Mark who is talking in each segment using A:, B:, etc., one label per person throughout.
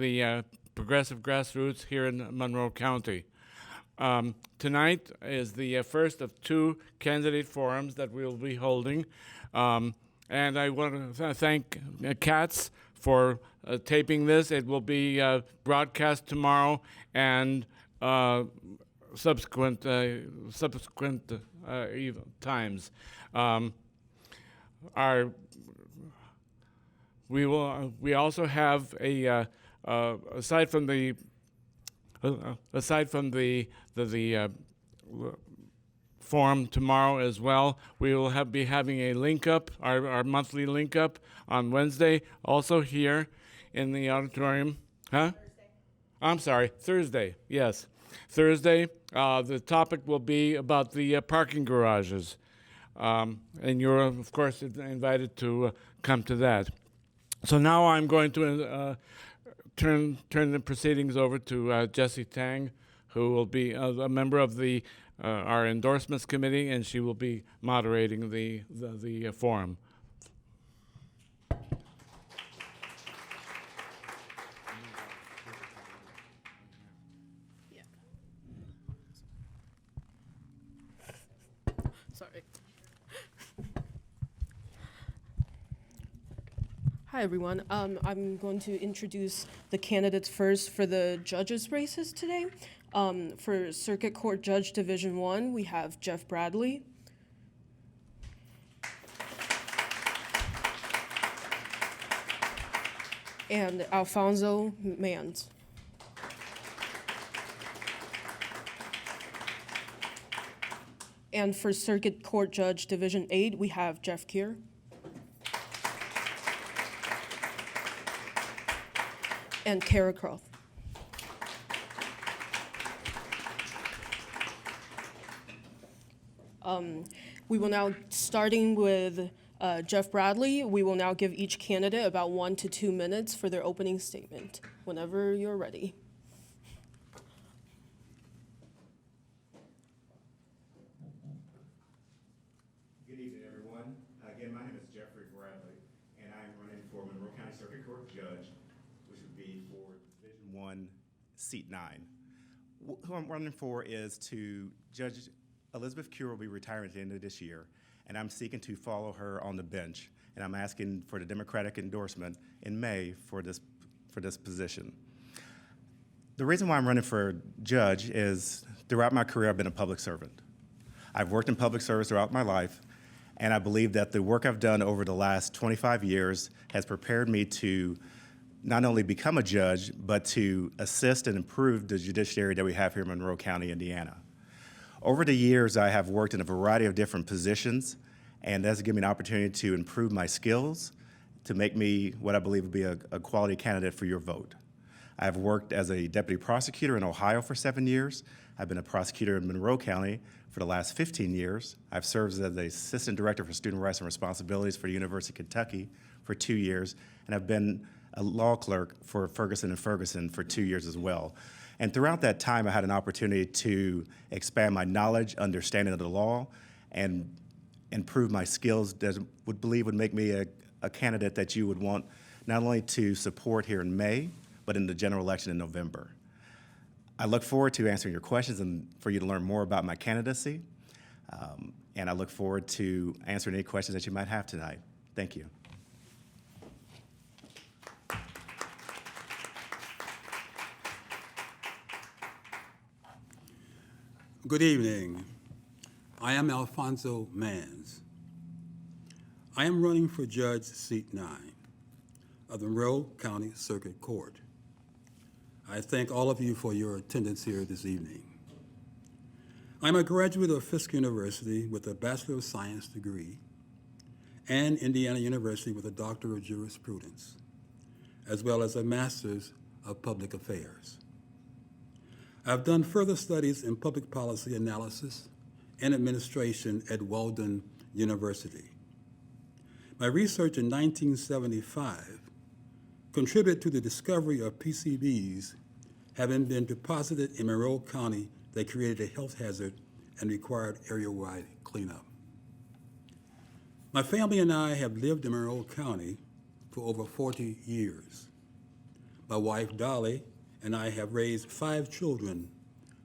A: the progressive grassroots here in Monroe County. Tonight is the first of two candidate forums that we'll be holding. And I want to thank Katz for taping this. It will be broadcast tomorrow and subsequent times. We also have a aside from the forum tomorrow as well, we will be having a link up, our monthly link up on Wednesday, also here in the auditorium. Huh? Thursday. I'm sorry, Thursday. Yes, Thursday. The topic will be about the parking garages, and you're of course invited to come to that. So now I'm going to turn the proceedings over to Jessie Tang, who will be a member of the our endorsements committee, and she will be moderating the forum.
B: Yeah. Sorry. Hi, everyone. I'm going to introduce the candidates first for the judges' races today. For Circuit Court Judge Division 1, we have Jeff Bradley. And Alfonso Mans. And for Circuit Court Judge Division 8, we have Jeff Keir. And Kara Croth. We will now, starting with Jeff Bradley, we will now give each candidate about 1 to 2 minutes for their opening statement, whenever you're ready.
C: Good evening, everyone. Again, my name is Jeffrey Bradley, and I'm running for Monroe County Circuit Court Judge, which would be for Division 1, Seat 9. Who I'm running for is to Judge Elizabeth Keir will be retiring at the end of this year, and I'm seeking to follow her on the bench, and I'm asking for the Democratic endorsement in May for this position. The reason why I'm running for judge is throughout my career I've been a public servant. I've worked in public service throughout my life, and I believe that the work I've done over the last 25 years has prepared me to not only become a judge, but to assist and improve the judiciary that we have here in Monroe County, Indiana. Over the years, I have worked in a variety of different positions, and that's given me an opportunity to improve my skills, to make me what I believe would be a quality candidate for your vote. I've worked as a deputy prosecutor in Ohio for 7 years. I've been a prosecutor in Monroe County for the last 15 years. I've served as the assistant director for student rights and responsibilities for the University of Kentucky for 2 years, and I've been a law clerk for Ferguson & Ferguson for 2 years as well. And throughout that time, I had an opportunity to expand my knowledge, understanding of the law, and improve my skills that would make me a candidate that you would want not only to support here in May, but in the general election in November. I look forward to answering your questions and for you to learn more about my candidacy. And I look forward to answering any questions that you might have tonight. Thank you.
D: Good evening. I am Alfonso Mans. I am running for Judge Seat 9 of the Monroe County Circuit Court. I thank all of you for your attendance here this evening. I'm a graduate of Fisk University with a Bachelor of Science degree and Indiana University with a Doctor of Jurisprudence, as well as a Master's of Public Affairs. I've done further studies in public policy analysis and administration at Walden University. My research in 1975 contributed to the discovery of PCBs having been deposited in Monroe County that created a health hazard and required area-wide cleanup. My family and I have lived in Monroe County for over 40 years. My wife Dolly and I have raised 5 children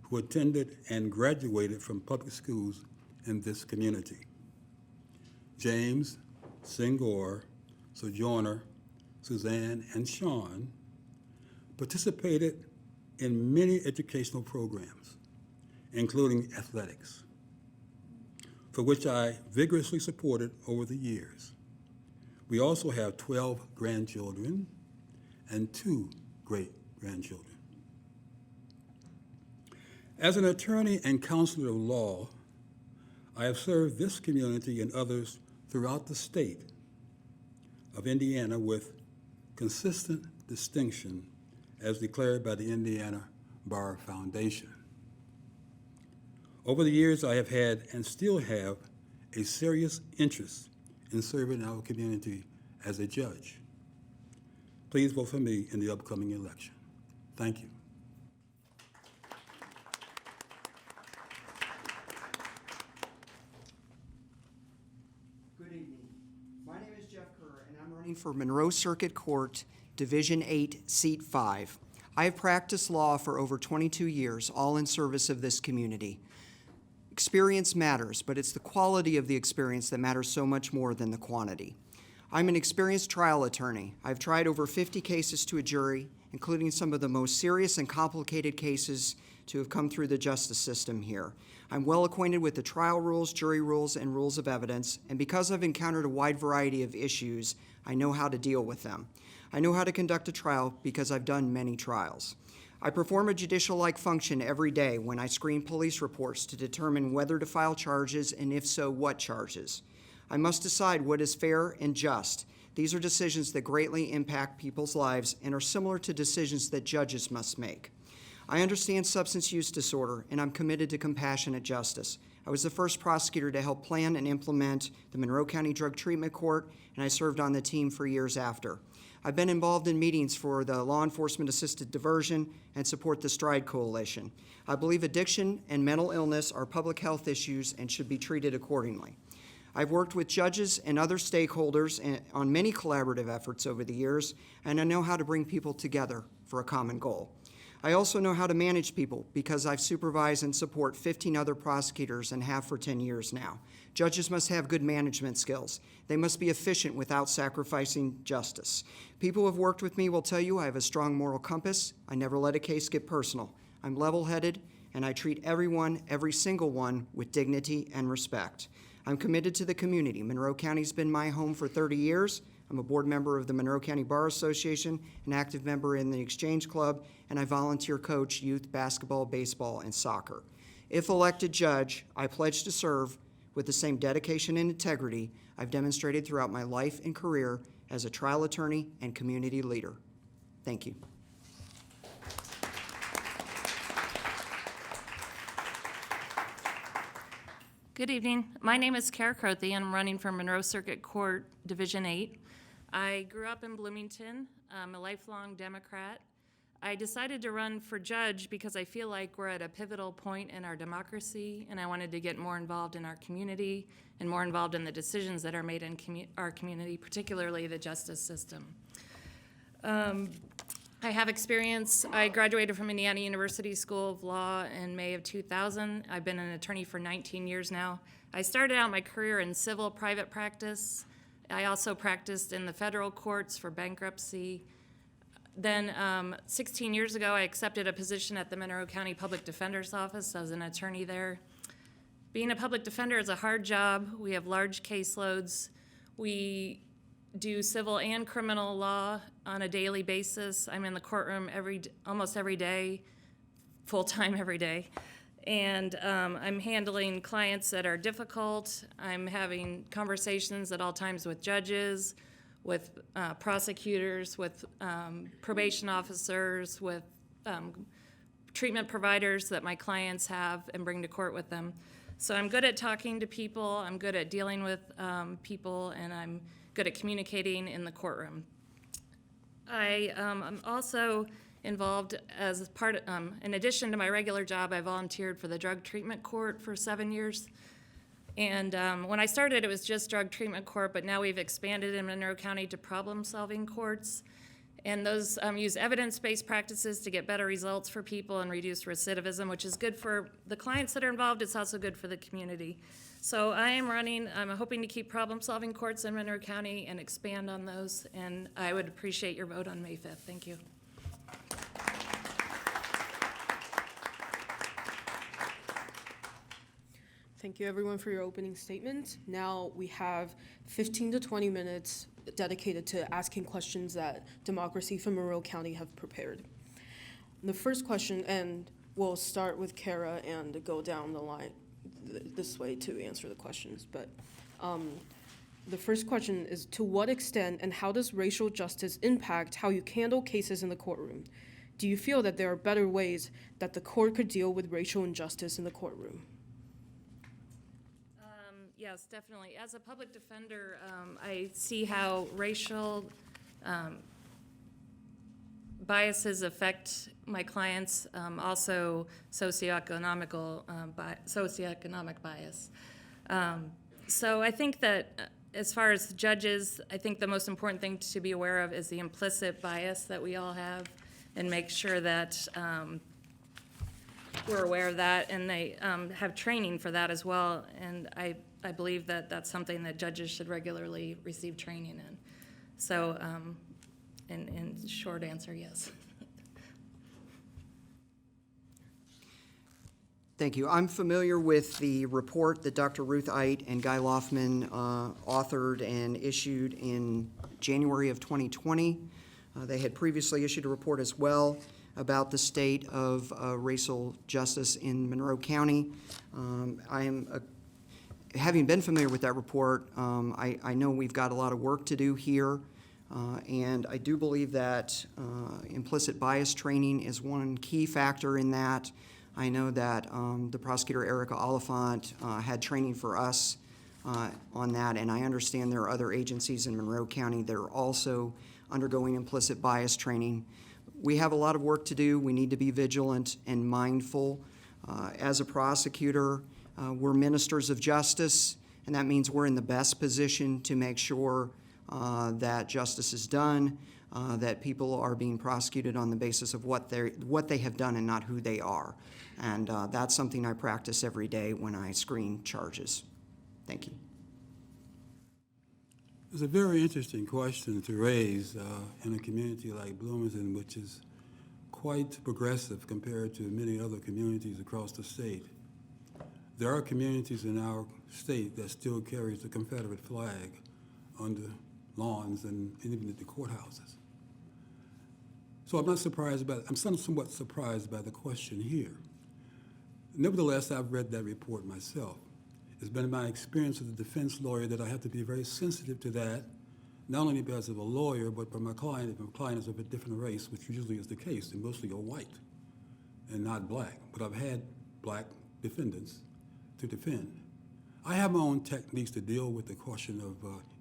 D: who attended and graduated from public schools in this community. James, Singor, Sojourner, Suzanne, and Sean participated in many educational programs, including athletics, for which I vigorously supported over the years. We also have 12 grandchildren and 2 great-grandchildren. As an attorney and counselor of law, I have served this community and others throughout the state of Indiana with consistent distinction as declared by the Indiana Bar Foundation. Over the years, I have had and still have a serious interest in serving our community as a judge. Please vote for me in the upcoming election. Thank you.
E: Good evening. My name is Jeff Kerr, and I'm running for Monroe Circuit Court, Division 8, Seat 5. I have practiced law for over 22 years, all in service of this community. Experience matters, but it's the quality of the experience that matters so much more than the quantity. I'm an experienced trial attorney. I've tried over 50 cases to a jury, including some of the most serious and complicated cases to have come through the justice system here. I'm well acquainted with the trial rules, jury rules, and rules of evidence, and because I've encountered a wide variety of issues, I know how to deal with them. I know how to conduct a trial because I've done many trials. I perform a judicial-like function every day when I screen police reports to determine whether to file charges and if so, what charges. I must decide what is fair and just. These are decisions that greatly impact people's lives and are similar to decisions that judges must make. I understand substance use disorder, and I'm committed to compassionate justice. I was the first prosecutor to help plan and implement the Monroe County Drug Treatment Court, and I served on the team for years after. I've been involved in meetings for the Law Enforcement Assisted Diversion and support the STRIDE Coalition. I believe addiction and mental illness are public health issues and should be treated accordingly. I've worked with judges and other stakeholders on many collaborative efforts over the years, and I know how to bring people together for a common goal. I also know how to manage people because I've supervised and support 15 other prosecutors and have for 10 years now. Judges must have good management skills. They must be efficient without sacrificing justice. People who have worked with me will tell you I have a strong moral compass. I never let a case get personal. I'm level-headed, and I treat everyone, every single one, with dignity and respect. I'm committed to the community. Monroe County's been my home for 30 years. I'm a board member of the Monroe County Bar Association, an active member in the Exchange Club, and I volunteer coach youth basketball, baseball, and soccer. If elected judge, I pledge to serve with the same dedication and integrity I've demonstrated throughout my life and career as a trial attorney and community leader. Thank you.
F: Good evening. My name is Kara Crothy, and I'm running for Monroe Circuit Court, Division 8. I grew up in Bloomington. I'm a lifelong Democrat. I decided to run for judge because I feel like we're at a pivotal point in our democracy, and I wanted to get more involved in our community and more involved in the decisions that are made in our community, particularly the justice system. I have experience. I graduated from Indiana University School of Law in May of 2000. I've been an attorney for 19 years now. I started out my career in civil private practice. I also practiced in the federal courts for bankruptcy. Then 16 years ago, I accepted a position at the Monroe County Public Defender's Office as an attorney there. Being a public defender is a hard job. We have large caseloads. We do civil and criminal law on a daily basis. I'm in the courtroom almost every day, full-time every day. And I'm handling clients that are difficult. I'm having conversations at all times with judges, with prosecutors, with probation officers, with treatment providers that my clients have and bring to court with them. So I'm good at talking to people, I'm good at dealing with people, and I'm good at communicating in the courtroom. I'm also involved as part of, in addition to my regular job, I volunteered for the drug treatment court for 7 years. And when I started, it was just drug treatment court, but now we've expanded in Monroe County to problem-solving courts. And those use evidence-based practices to get better results for people and reduce recidivism, which is good for the clients that are involved. It's also good for the community. So I'm hoping to keep problem-solving courts in Monroe County and expand on those. And I would appreciate your vote on May 5th. Thank you.
B: Thank you, everyone, for your opening statement. Now we have 15 to 20 minutes dedicated to asking questions that Democracy for Monroe County have prepared. The first question, and we'll start with Kara and go down the line this way to answer the questions, but the first question is, to what extent and how does racial justice impact how you handle cases in the courtroom? Do you feel that there are better ways that the court could deal with racial injustice in the courtroom?
F: Yes, definitely. As a public defender, I see how racial biases affect my clients, also socioeconomic bias. So I think that as far as judges, I think the most important thing to be aware of is the implicit bias that we all have, and make sure that we're aware of that, and they have training for that as well. And I believe that that's something that judges should regularly receive training in. So, in short answer, yes.
E: Thank you. I'm familiar with the report that Dr. Ruth Eit and Guy Loftman authored and issued in January of 2020. They had previously issued a report as well about the state of racial justice in Monroe County. Having been familiar with that report, I know we've got a lot of work to do here, and I do believe that implicit bias training is one key factor in that. I know that the prosecutor, Erica Oliphant, had training for us on that, and I understand there are other agencies in Monroe County that are also undergoing implicit bias training. We have a lot of work to do. We need to be vigilant and mindful. As a prosecutor, we're ministers of justice, and that means we're in the best position to make sure that justice is done, that people are being prosecuted on the basis of what they have done and not who they are. And that's something I practice every day when I screen charges. Thank you.
D: It's a very interesting question to raise in a community like Bloomington, which is quite progressive compared to many other communities across the state. There are communities in our state that still carries the Confederate flag on the lawns and even at the courthouses. So I'm somewhat surprised by the question here. Nevertheless, I've read that report myself. It's been my experience as a defense lawyer that I have to be very sensitive to that, not only because of a lawyer, but for my client, if my client is of a different race, which usually is the case, and mostly are white and not black. But I've had black defendants to defend. I have my own techniques to deal with the question of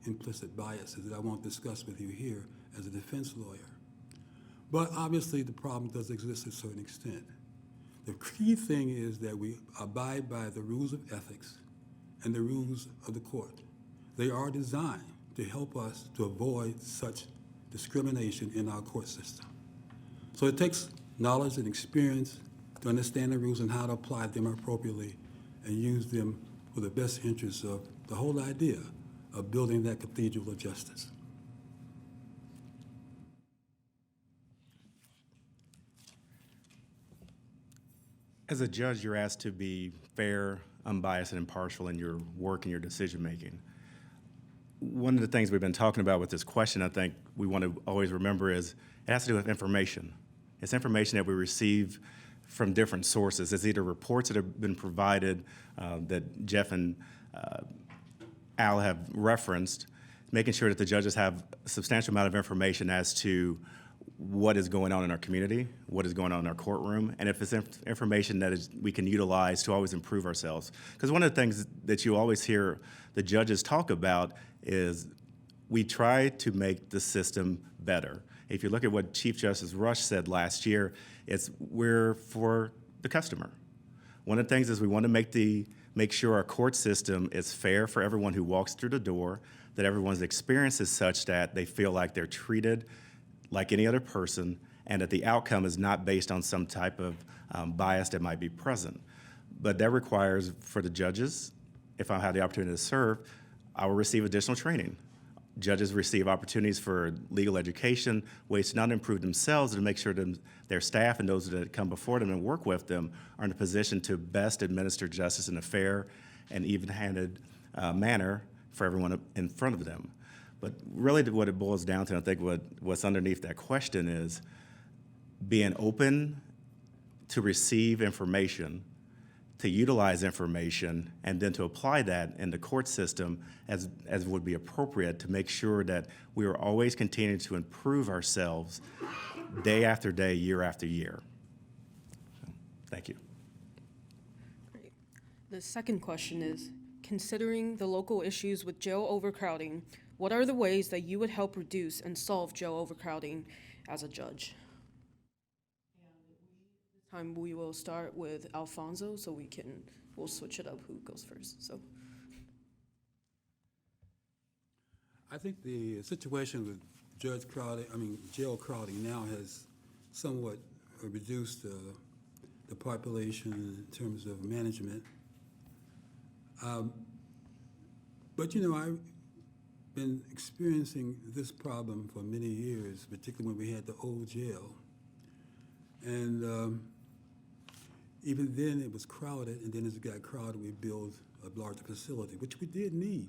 D: implicit biases that I won't discuss with you here as a defense lawyer. But obviously the problem does exist to a certain extent. The key thing is that we abide by the rules of ethics and the rules of the court. They are designed to help us to avoid such discrimination in our court system. So it takes knowledge and experience to understand the rules and how to apply them appropriately and use them for the best interests of the whole idea of building that cathedral of justice.
C: As a judge, you're asked to be fair, unbiased, and impartial in your work and your decision-making. One of the things we've been talking about with this question, I think we want to always remember, is it has to do with information. It's information that we receive from different sources. It's either reports that have been provided that Jeff and Al have referenced, making sure that the judges have a substantial amount of information as to what is going on in our community, what is going on in our courtroom, and if it's information that we can utilize to always improve ourselves. Because one of the things that you always hear the judges talk about is we try to make the system better. If you look at what Chief Justice Rush said last year, we're for the customer. One of the things is we want to make sure our court system is fair for everyone who walks through the door, that everyone's experience is such that they feel like they're treated like any other person, and that the outcome is not based on some type of bias that might be present. But that requires, for the judges, if I have the opportunity to serve, I will receive additional training. Judges receive opportunities for legal education, ways to not improve themselves, and to make sure that their staff and those that come before them and work with them are in a position to best administer justice in a fair and even-handed manner for everyone in front of them. But really what it boils down to, I think what's underneath that question is being open to receive information, to utilize information, and then to apply that in the court system as would be appropriate to make sure that we are always continuing to improve ourselves day after day, year after year. So, thank you.
B: Great. The second question is, considering the local issues with jail overcrowding, what are the ways that you would help reduce and solve jail overcrowding as a judge? This time we will start with Alfonso, so we'll switch it up who goes first, so.
D: I think the situation with jail crowding now has somewhat reduced the population in terms of management. But I've been experiencing this problem for many years, particularly when we had the old jail. And even then it was crowded, and then as it got crowded, we built a larger facility, which we did need.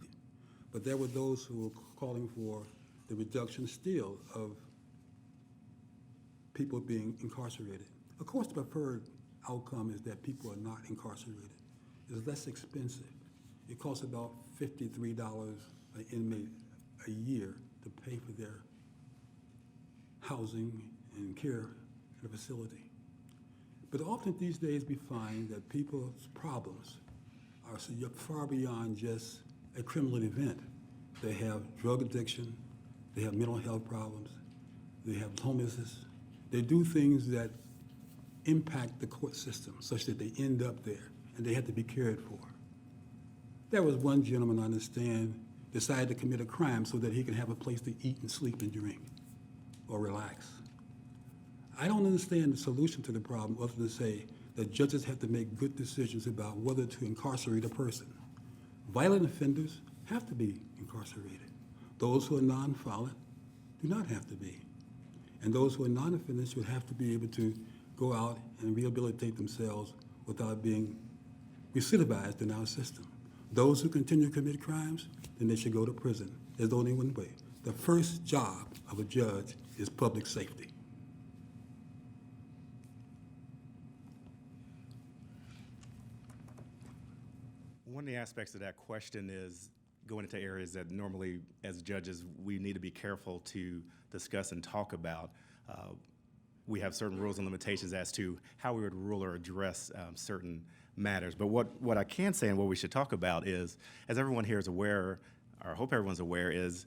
D: But there were those who were calling for the reduction still of people being incarcerated. Of course, the preferred outcome is that people are not incarcerated. It's less expensive. It costs about $53 an inmate a year to pay for their housing and care in a facility. But often these days we find that people's problems are far beyond just a criminal event. They have drug addiction, they have mental health problems, they have homelessness. They do things that impact the court system such that they end up there and they have to be cared for. There was one gentleman, I understand, decided to commit a crime so that he can have a place to eat and sleep and drink or relax. I don't understand the solution to the problem other than to say that judges have to make good decisions about whether to incarcerate a person. Violent offenders have to be incarcerated. Those who are non-violent do not have to be. And those who are non-offenders should have to be able to go out and rehabilitate themselves without being recidivized in our system. Those who continue to commit crimes, then they should go to prison. There's only one way. The first job of a judge is public safety.
C: One of the aspects of that question is going into areas that normally, as judges, we need to be careful to discuss and talk about. We have certain rules and limitations as to how we would rule or address certain matters. But what I can say and what we should talk about is, as everyone here is aware, or I hope everyone's aware, is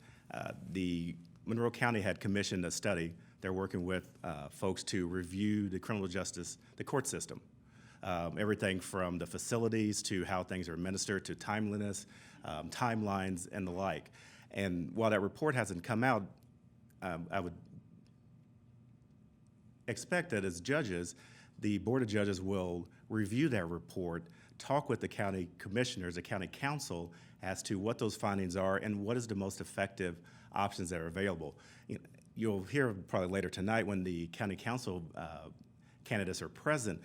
C: the Monroe County had commissioned a study. They're working with folks to review the criminal justice, the court system. Everything from the facilities to how things are administered to timeliness, timelines, and the like. And while that report hasn't come out, I would expect that as judges, the Board of Judges will review that report, talk with the county commissioners, the county council, as to what those findings are and what is the most effective options that are available. You'll hear probably later tonight when the county council candidates are present.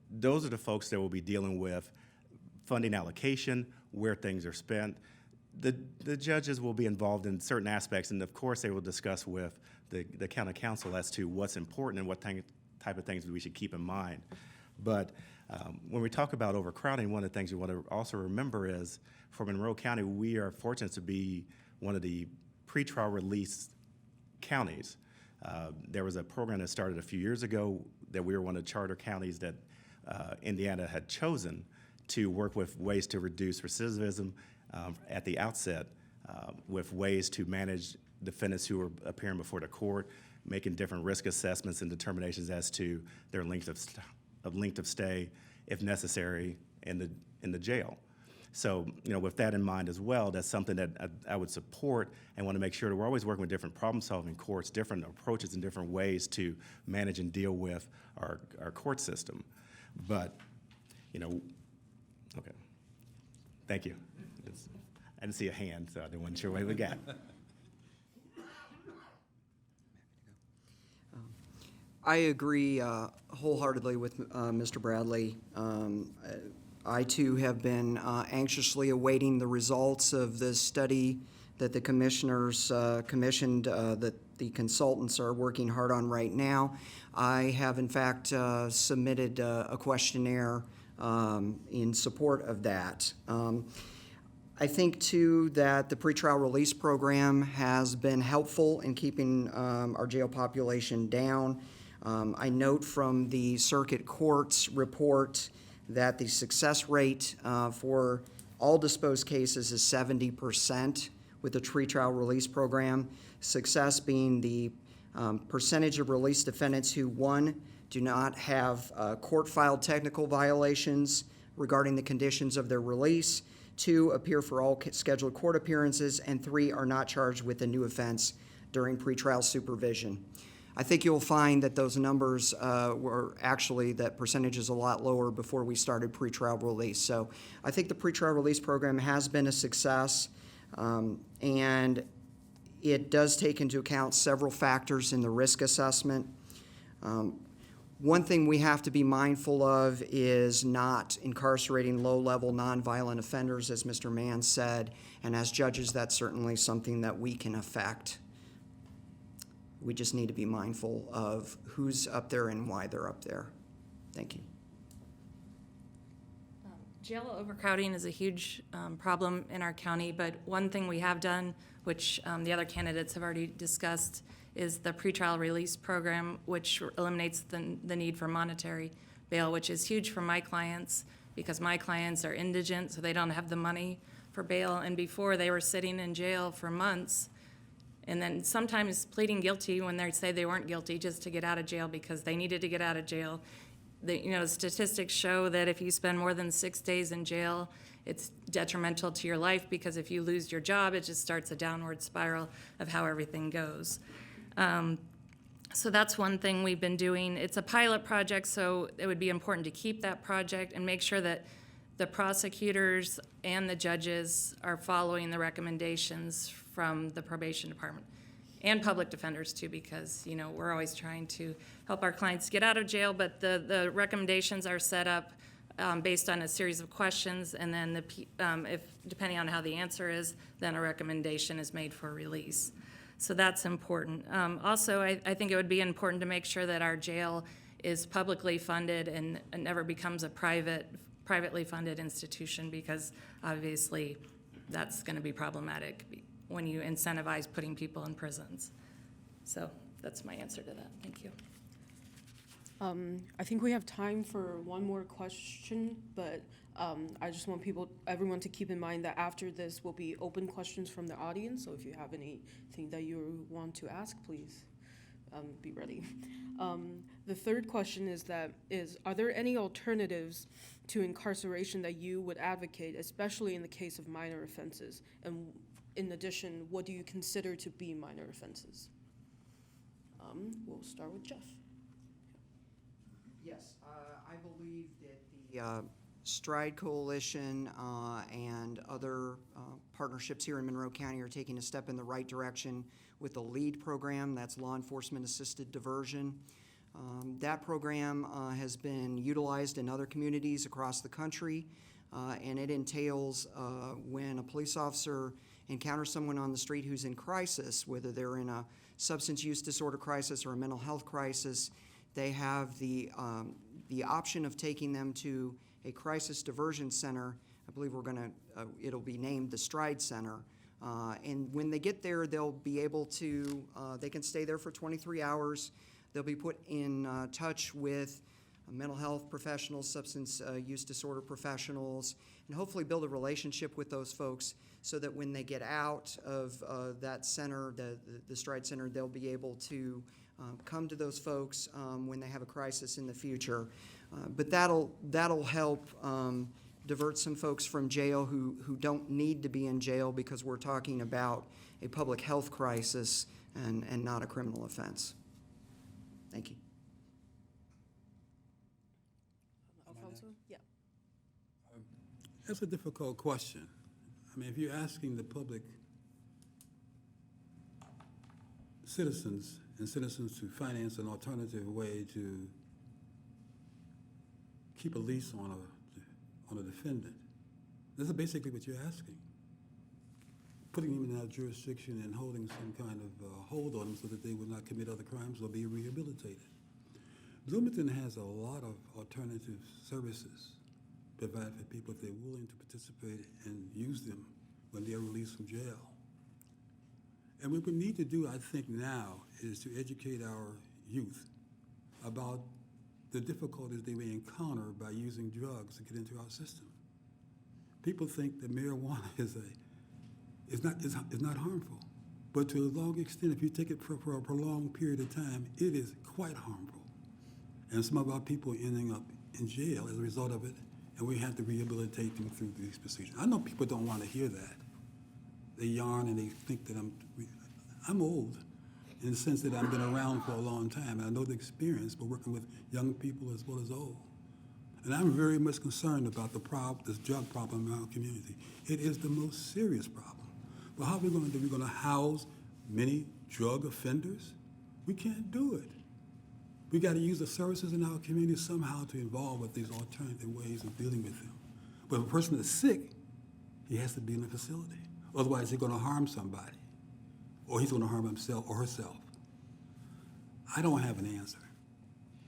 C: Those are the folks that will be dealing with funding allocation, where things are spent. The judges will be involved in certain aspects, and of course they will discuss with the county council as to what's important and what type of things we should keep in mind. But when we talk about overcrowding, one of the things we want to also remember is for Monroe County, we are fortunate to be one of the pretrial release counties. There was a program that started a few years ago that we were one of the charter counties that Indiana had chosen to work with ways to reduce recidivism at the outset, with ways to manage defendants who are appearing before the court, making different risk assessments and determinations as to their length of stay, if necessary, in the jail. So, with that in mind as well, that's something that I would support and want to make sure that we're always working with different problem-solving courts, different approaches and different ways to manage and deal with our court system. But, okay. Thank you. I didn't see a hand, so I wasn't sure what we got.
E: I agree wholeheartedly with Mr. Bradley. I too have been anxiously awaiting the results of the study that the commissioners commissioned, that the consultants are working hard on right now. I have in fact submitted a questionnaire in support of that. I think too that the pretrial release program has been helpful in keeping our jail population down. I note from the circuit court's report that the success rate for all disposed cases is 70% with the pretrial release program. Success being the percentage of released defendants who, one, do not have court-filed technical violations regarding the conditions of their release, two, appear for all scheduled court appearances, and three, are not charged with a new offense during pretrial supervision. I think you'll find that those numbers were actually, that percentage is a lot lower before we started pretrial release. So I think the pretrial release program has been a success, and it does take into account several factors in the risk assessment. One thing we have to be mindful of is not incarcerating low-level nonviolent offenders, as Mr. Mann said, and as judges, that's certainly something that we can affect. We just need to be mindful of who's up there and why they're up there. Thank you.
F: Jail overcrowding is a huge problem in our county, but one thing we have done, which the other candidates have already discussed, is the pretrial release program, which eliminates the need for monetary bail, which is huge for my clients because my clients are indigent, so they don't have the money for bail. And before, they were sitting in jail for months and then sometimes pleading guilty when they say they weren't guilty just to get out of jail because they needed to get out of jail. Statistics show that if you spend more than 6 days in jail, it's detrimental to your life because if you lose your job, it just starts a downward spiral of how everything goes. So that's one thing we've been doing. It's a pilot project, so it would be important to keep that project and make sure that the prosecutors and the judges are following the recommendations from the probation department and public defenders too, because we're always trying to help our clients get out of jail, but the recommendations are set up based on a series of questions, and then if depending on how the answer is, then a recommendation is made for release. So that's important. Also, I think it would be important to make sure that our jail is publicly funded and never becomes a privately funded institution, because obviously that's going to be problematic when you incentivize putting people in prisons. So that's my answer to that. Thank you.
B: I think we have time for one more question, but I just want everyone to keep in mind that after this will be open questions from the audience. So if you have anything that you want to ask, please be ready. The third question is, are there any alternatives to incarceration that you would advocate, especially in the case of minor offenses? And in addition, what do you consider to be minor offenses? We'll start with Jeff.
E: Yes, I believe that the Stride Coalition and other partnerships here in Monroe County are taking a step in the right direction with the LEAD program, that's Law Enforcement Assisted Diversion. That program has been utilized in other communities across the country, and it entails when a police officer encounters someone on the street who's in crisis, whether they're in a substance use disorder crisis or a mental health crisis, they have the option of taking them to a crisis diversion center. I believe it'll be named the Stride Center. And when they get there, they'll be able to, they can stay there for 23 hours. They'll be put in touch with mental health professionals, substance use disorder professionals, and hopefully build a relationship with those folks so that when they get out of that center, the Stride Center, they'll be able to come to those folks when they have a crisis in the future. But that'll help divert some folks from jail who don't need to be in jail because we're talking about a public health crisis and not a criminal offense. Thank you.
B: Alfonso? Yeah.
D: That's a difficult question. I mean, if you're asking the public citizens to finance an alternative way to keep a lease on a defendant, this is basically what you're asking. Putting them in our jurisdiction and holding some kind of hold on them so that they will not commit other crimes or be rehabilitated. Bloomington has a lot of alternative services provided for people if they're willing to participate and use them when they're released from jail. And what we need to do, I think, now is to educate our youth about the difficulties they may encounter by using drugs to get into our system. People think that marijuana is not harmful, but to a long extent, if you take it for a prolonged period of time, it is quite harmful. And some of our people ending up in jail as a result of it, and we have to rehabilitate them through these procedures. I know people don't want to hear that. They yarn and they think that I'm old in the sense that I've been around for a long time, and I know the experience, but working with young people as well as old. And I'm very much concerned about this drug problem in our community. It is the most serious problem. But how are we going to do? We're going to house many drug offenders? We can't do it. We got to use the services in our community somehow to involve with these alternative ways of dealing with them. But if a person is sick, he has to be in a facility. Otherwise, he's going to harm somebody, or he's going to harm himself or herself. I don't have an answer.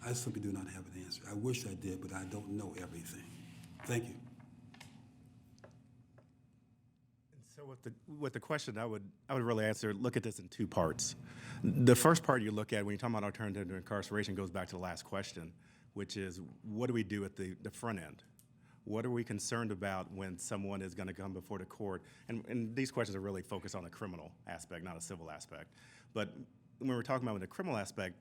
D: I simply do not have an answer. I wish I did, but I don't know everything. Thank you.
C: So with the question, I would really look at this in two parts. The first part you look at when you're talking about alternative to incarceration goes back to the last question, which is what do we do at the front end? What are we concerned about when someone is going to come before the court? And these questions are really focused on the criminal aspect, not a civil aspect. But when we're talking about the criminal aspect,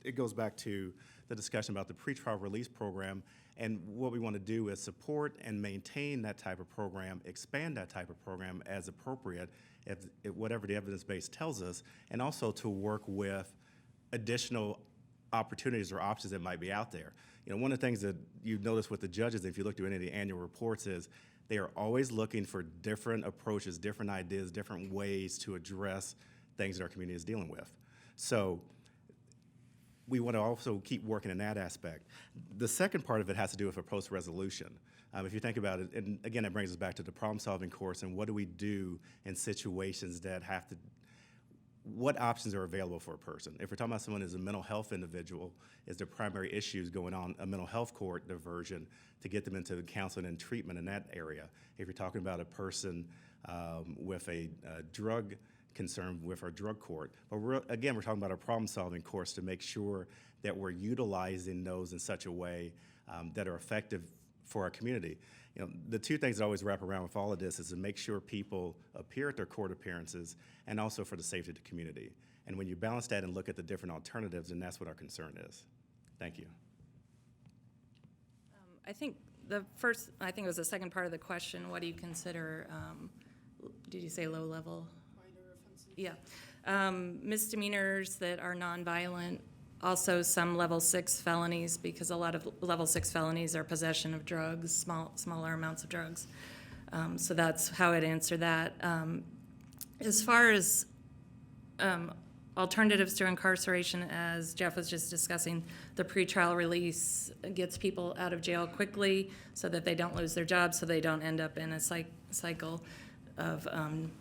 C: it goes back to the discussion about the pretrial release program. And what we want to do is support and maintain that type of program, expand that type of program as appropriate, if whatever the evidence base tells us, and also to work with additional opportunities or options that might be out there. You know, one of the things that you notice with the judges, if you look through any of the annual reports, is they are always looking for different approaches, different ideas, different ways to address things that our community is dealing with. So we want to also keep working in that aspect. The second part of it has to do with a post-resolution. If you think about it, and again, it brings us back to the problem-solving course and what do we do in situations that have to, what options are available for a person? If we're talking about someone who's a mental health individual, is there primary issues going on, a mental health court diversion to get them into counseling and treatment in that area? If you're talking about a person with a drug concern with our drug court. But we're talking about a problem-solving course to make sure that we're utilizing those in such a way that are effective for our community. You know, the two things that always wrap around with all of this is to make sure people appear at their court appearances and also for the safety of the community. And when you balance that and look at the different alternatives, and that's what our concern is. Thank you.
F: I think it was the second part of the question. What do you consider, did you say low level? Yeah. Misdemeanors that are nonviolent, also some level 6 felonies, because a lot of level 6 felonies are possession of drugs, smaller amounts of drugs. So that's how I'd answer that. As far as alternatives to incarceration, as Jeff was just discussing, the pretrial release gets people out of jail quickly so that they don't lose their job, so they don't end up in a cycle of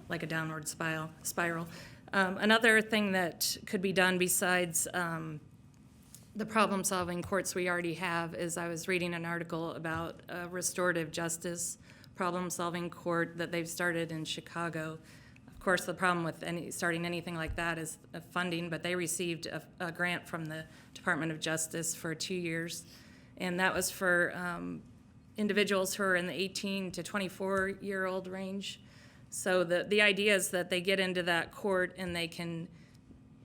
F: like a downward spiral. Another thing that could be done besides the problem-solving courts we already have is I was reading an article about a restorative justice problem-solving court that they've started in Chicago. Of course, the problem with starting anything like that is funding, but they received a grant from the Department of Justice for 2 years, and that was for individuals who are in the 18 to 24-year-old range. So the idea is that they get into that court and they can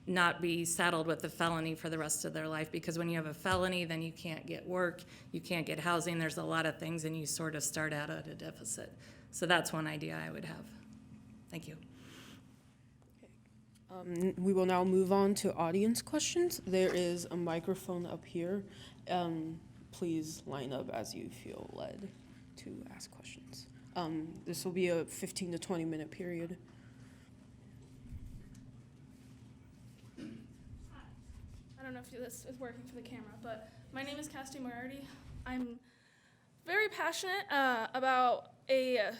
F: not be saddled with a felony for the rest of their life, because when you have a felony, then you can't get work, you can't get housing, there's a lot of things, and you sort of start out at a deficit. So that's one idea I would have. Thank you.
B: We will now move on to audience questions. There is a microphone up here. Please line up as you feel led to ask questions. This will be a 15 to 20 minute period.
G: I don't know if this is working for the camera, but my name is Cassidy Moriarty. I'm very passionate about a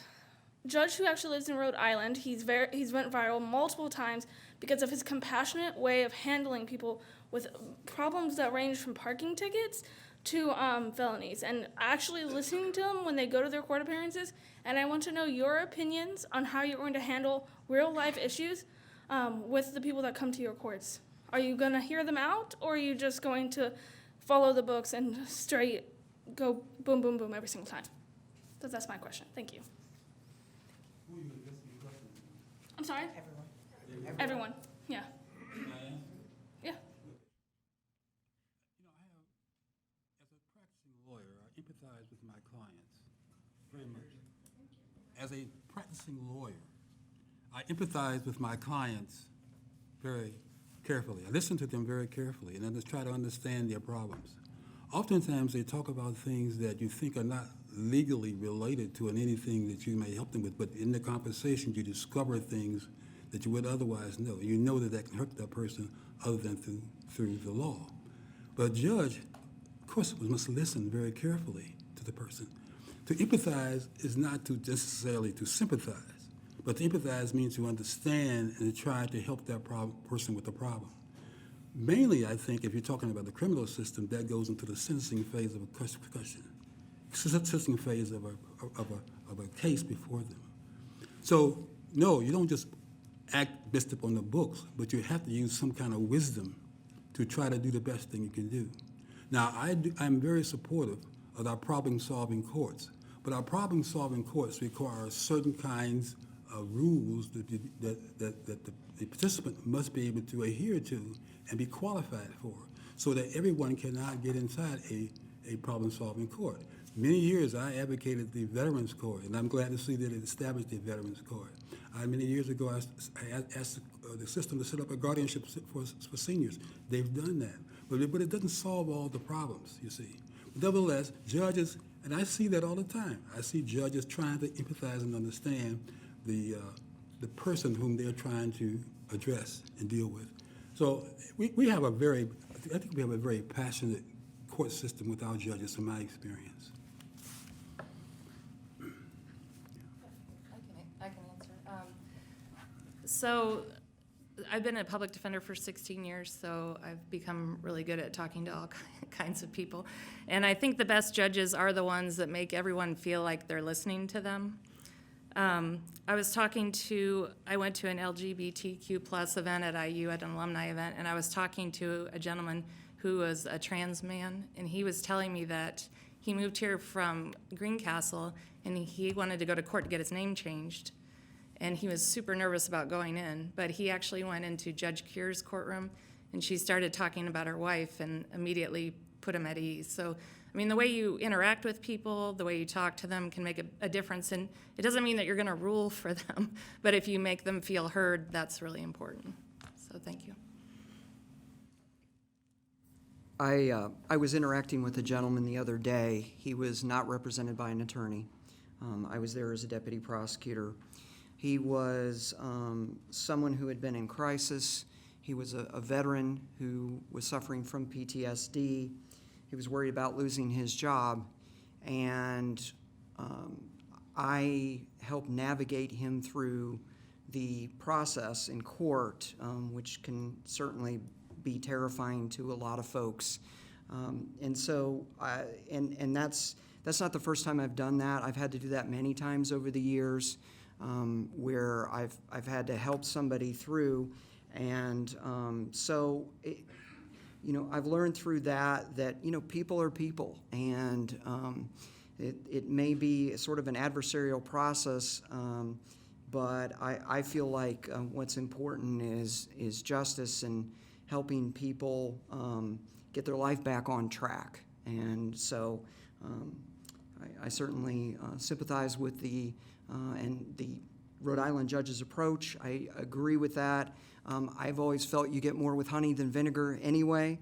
G: judge who actually lives in Rhode Island. He's went viral multiple times because of his compassionate way of handling people with problems that range from parking tickets to felonies, and actually listening to them when they go to their court appearances. And I want to know your opinions on how you're going to handle real life issues with the people that come to your courts. Are you going to hear them out, or are you just going to follow the books and straight go boom, boom, boom every single time? So that's my question. Thank you. I'm sorry? Everyone. Yeah. Yeah.
D: You know, as a practicing lawyer, I empathize with my clients very much. As a practicing lawyer, I empathize with my clients very carefully. I listen to them very carefully, and I just try to understand their problems. Oftentimes, they talk about things that you think are not legally related to anything that you may help them with, but in the conversation, you discover things that you would otherwise know. You know that can hurt that person other than through the law. But a judge, of course, must listen very carefully to the person. To empathize is not to necessarily to sympathize, but to empathize means to understand and to try to help that person with the problem. Mainly, I think, if you're talking about the criminal system, that goes into the sentencing phase of a question, sentencing phase of a case before them. So, no, you don't just act based upon the books, but you have to use some kind of wisdom to try to do the best thing you can do. Now, I'm very supportive of our problem-solving courts, but our problem-solving courts require certain kinds of rules that the participant must be able to adhere to and be qualified for, so that everyone cannot get inside a problem-solving court. Many years I advocated the Veterans Court, and I'm glad to see that it established the Veterans Court. Many years ago, I asked the system to set up a guardianship for seniors. They've done that, but it doesn't solve all the problems, you see. Nevertheless, judges, and I see that all the time, I see judges trying to empathize and understand the person whom they're trying to address and deal with. So we have I think we have a very passionate court system with our judges, in my experience.
F: I can answer. So I've been a public defender for 16 years, so I've become really good at talking to all kinds of people. And I think the best judges are the ones that make everyone feel like they're listening to them. I went to an LGBTQ plus event at IU, at an alumni event, and I was talking to a gentleman who was a trans man, and he was telling me that he moved here from Greencastle, and he wanted to go to court to get his name changed. And he was super nervous about going in, but he actually went into Judge Keir's courtroom, and she started talking about her wife and immediately put him at ease. So, I mean, the way you interact with people, the way you talk to them can make a difference. And it doesn't mean that you're gonna rule for them, but if you make them feel heard, that's really important. So thank you.
E: I was interacting with a gentleman the other day. He was not represented by an attorney. I was there as a deputy prosecutor. He was someone who had been in crisis. He was a veteran who was suffering from PTSD. He was worried about losing his job, and I helped navigate him through the process in court, which can certainly be terrifying to a lot of folks. And so, and that's not the first time I've done that. I've had to do that many times over the years, where I've had to help somebody through, and you know, I've learned through that you know, people are people, and it may be sort of an adversarial process, But I feel like what's important is justice and helping people get their life back on track. And so I certainly sympathize with the Rhode Island judge's approach. I agree with that. I've always felt you get more with honey than vinegar anyway,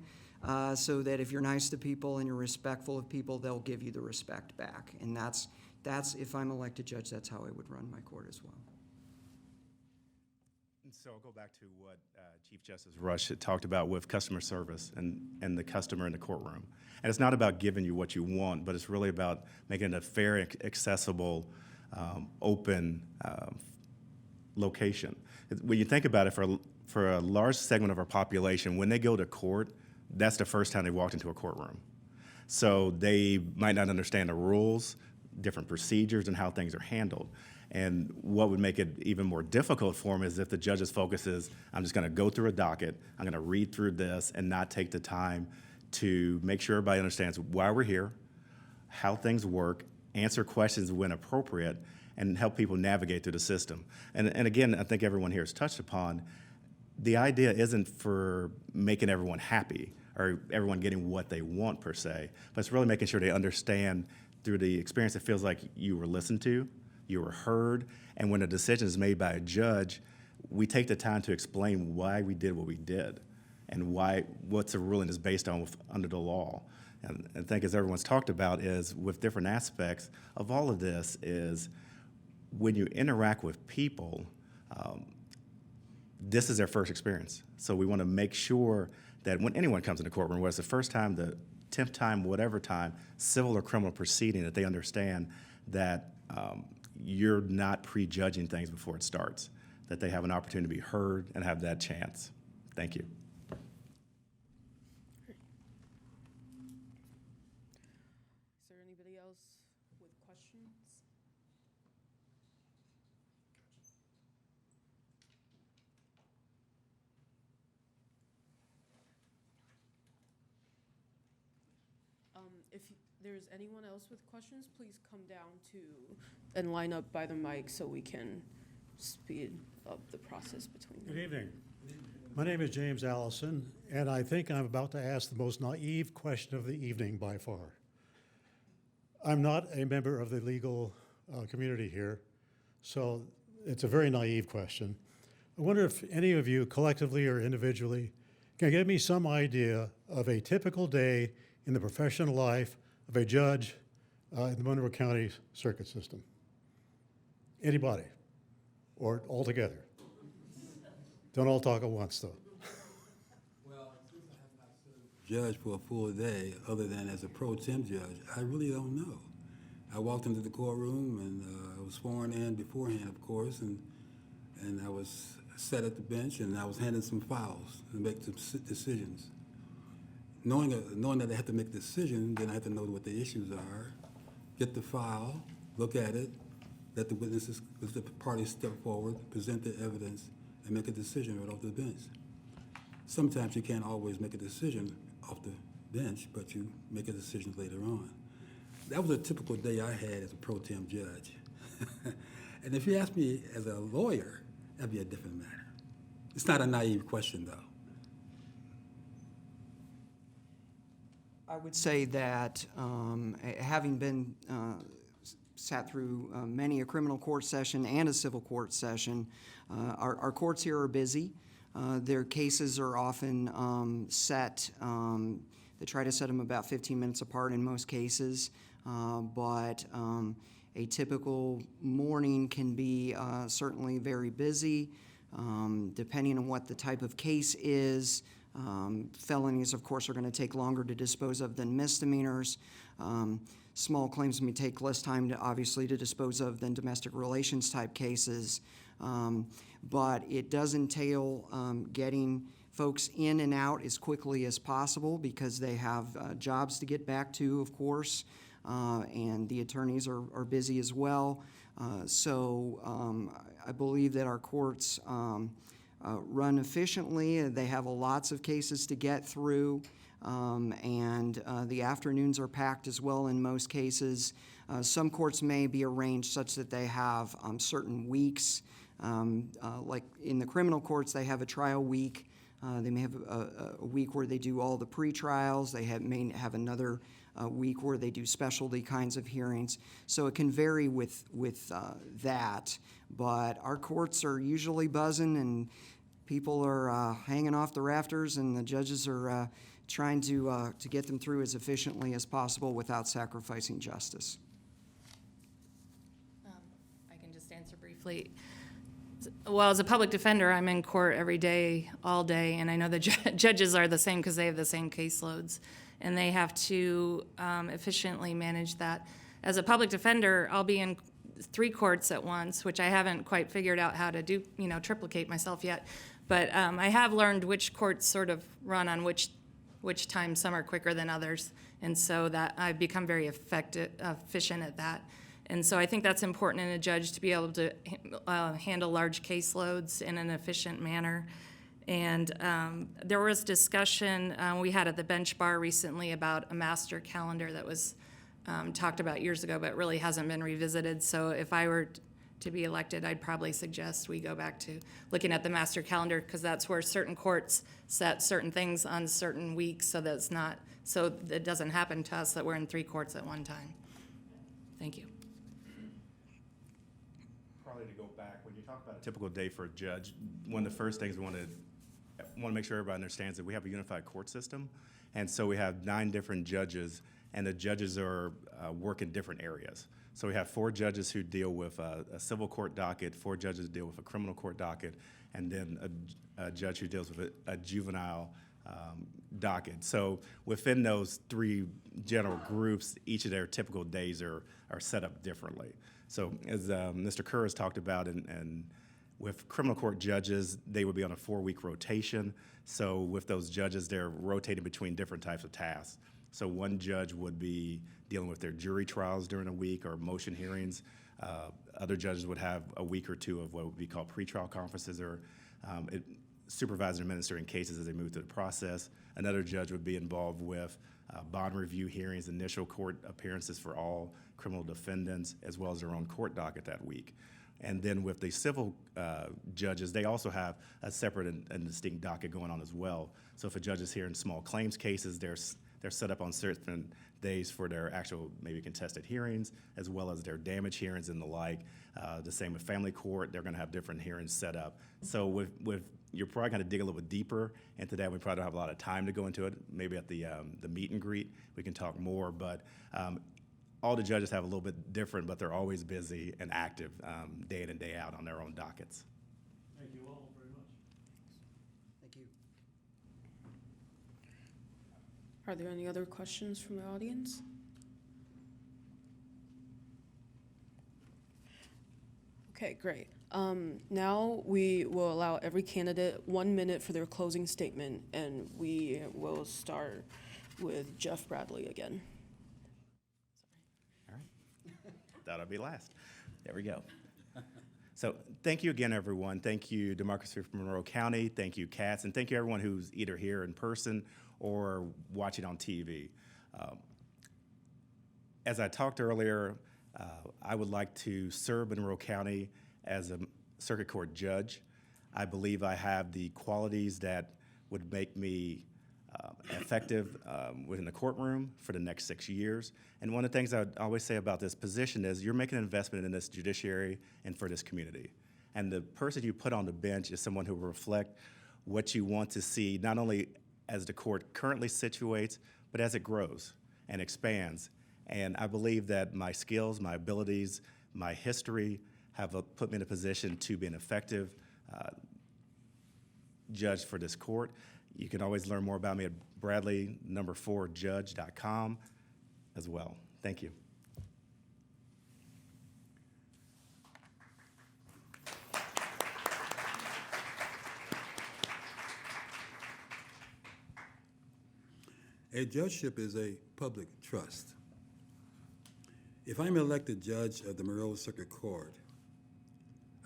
E: so that if you're nice to people and you're respectful of people, they'll give you the respect back. And that's if I'm elected judge, that's how I would run my court as well.
C: And so I'll go back to what Chief Justice Rush had talked about with customer service and the customer in the courtroom. And it's not about giving you what you want, but it's really about making it a fair, accessible, open location. When you think about it, for a large segment of our population, when they go to court, that's the first time they walked into a courtroom. So they might not understand the rules, different procedures, and how things are handled. And what would make it even more difficult for them is if the judge's focus is, I'm just going to go through a docket, I'm going to read through this and not take the time to make sure everybody understands why we're here, how things work, answer questions when appropriate, and help people navigate through the system. And again, I think everyone here has touched upon, the idea isn't for making everyone happy or everyone getting what they want per se, but it's really making sure they understand through the experience it feels like you were listened to, you were heard, and when a decision is made by a judge, we take the time to explain why we did what we did and what's the ruling is based on under the law. And I think as everyone's talked about is with different aspects of all of this is when you interact with people, this is their first experience. So we want to make sure that when anyone comes in the courtroom, whether it's the first time, the 10th time, whatever time, civil or criminal proceeding, that they understand that you're not prejudging things before it starts, that they have an opportunity to be heard and have that chance. Thank you.
B: Is there anybody else with questions? If there's anyone else with questions, please come down to and line up by the mic so we can speed up the process between them.
H: Good evening. My name is James Allison, and I think I'm about to ask the most naive question of the evening by far. I'm not a member of the legal community here, so it's a very naive question. I wonder if any of you, collectively or individually, can give me some idea of a typical day in the professional life of a judge in the Monroe County Circuit System. Anybody, or all together. Don't all talk at once, though.
D: Well, since I have not served judge for a full day, other than as a pro tem judge, I really don't know. I walked into the courtroom and I was sworn in beforehand, of course, and I was sat at the bench and I was handed some files to make some decisions. Knowing that I have to make a decision, then I have to know what the issues are, get the file, look at it, let the witnesses, let the parties step forward, present their evidence, and make a decision right off the bench. Sometimes you can't always make a decision off the bench, but you make a decision later on. That was a typical day I had as a pro tem judge. And if you ask me as a lawyer, that'd be a different matter. It's not a naive question, though.
E: I would say that having been sat through many a criminal court session and a civil court session, our courts here are busy. Their cases are often set, they try to set them about 15 minutes apart in most cases, but a typical morning can be certainly very busy, depending on what the type of case is. Felonies, of course, are going to take longer to dispose of than misdemeanors. Small claims may take less time, obviously, to dispose of than domestic relations type cases. But it does entail getting folks in and out as quickly as possible because they have jobs to get back to, of course, and the attorneys are busy as well. So I believe that our courts run efficiently. They have lots of cases to get through. and the afternoons are packed as well in most cases. Some courts may be arranged such that they have certain weeks. Like in the criminal courts, they have a trial week. They may have a week where they do all the pre-trials. They may have another week where they do specialty kinds of hearings. So it can vary with that. But our courts are usually buzzing, and people are hanging off the rafters, and the judges are trying to get them through as efficiently as possible without sacrificing justice.
F: I can just answer briefly. Well, as a public defender, I'm in court every day, all day, and I know the judges are the same because they have the same caseloads, and they have to efficiently manage that. As a public defender, I'll be in 3 courts at once, which I haven't quite figured out how to do, triplicate myself yet. But I have learned which courts sort of run on which time. Some are quicker than others, and so that I've become very efficient at that. And so I think that's important in a judge to be able to handle large caseloads in an efficient manner. And there was discussion we had at the bench bar recently about a master calendar that was talked about years ago, but really hasn't been revisited. So if I were to be elected, I'd probably suggest we go back to looking at the master calendar, because that's where certain courts set certain things on certain weeks, so that it doesn't happen to us that we're in 3 courts at one time. Thank you.
C: Probably to go back, when you talk about a typical day for a judge, one of the first things we want to make sure everybody understands that we have a unified court system, and so we have 9 different judges, and the judges are work in different areas. So we have 4 judges who deal with a civil court docket, 4 judges deal with a criminal court docket, and then a judge who deals with a juvenile docket. So within those 3 general groups, each of their typical days are set up differently. So as Mr. Kerr has talked about, and with criminal court judges, they would be on a 4-week rotation. So with those judges, they're rotating between different types of tasks. So one judge would be dealing with their jury trials during a week or motion hearings. Other judges would have a week or 2 of what would be called pretrial conferences, or supervising and administering cases as they move through the process. Another judge would be involved with bond review hearings, initial court appearances for all criminal defendants, as well as their own court docket that week. And then with the civil judges, they also have a separate and distinct docket going on as well. So if a judge is hearing small claims cases, they're set up on certain days for their actual maybe contested hearings, as well as their damage hearings and the like. The same with family court, they're gonna have different hearings set up. So with you're probably gonna dig a little bit deeper into that. We probably don't have a lot of time to go into it. Maybe at the meet and greet, we can talk more, but all the judges have a little bit different, but they're always busy and active day in and day out on their own dockets.
H: Thank you all very much.
E: Thank you.
B: Are there any other questions from the audience? Okay, great. Now we will allow every candidate 1 minute for their closing statement, and we will start with Jeff Bradley again.
C: All right, that'll be last. There we go. So thank you again, everyone. Thank you, Democracy for Monroe County. Thank you, Katz, and thank you everyone who's either here in person or watching on TV. As I talked earlier, I would like to serve Monroe County as a circuit court judge. I believe I have the qualities that would make me effective within the courtroom for the next 6 years. And one of the things I always say about this position is you're making an investment in this judiciary and for this community. And the person you put on the bench is someone who will reflect what you want to see, not only as the court currently situates, but as it grows and expands. And I believe that my skills, my abilities, my history have put me in a position to be an effective judge for this court. You can always learn more about me at bradley4judge.com as well. Thank you.
D: A judgeship is a public trust. If I'm elected judge of the Monroe Circuit Court,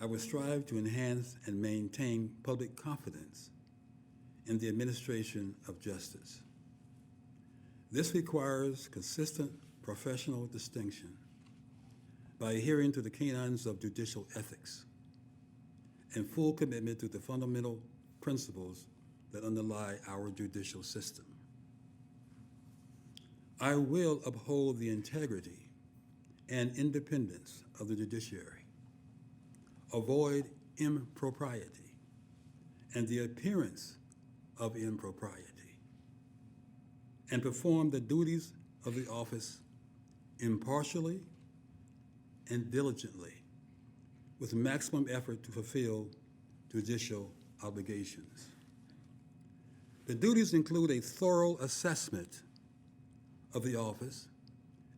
D: I will strive to enhance and maintain public confidence in the administration of justice. This requires consistent professional distinction by adhering to the canons of judicial ethics and full commitment to the fundamental principles that underlie our judicial system. I will uphold the integrity and independence of the judiciary, avoid impropriety and the appearance of impropriety, and perform the duties of the office impartially and diligently with maximum effort to fulfill judicial obligations. The duties include a thorough assessment of the office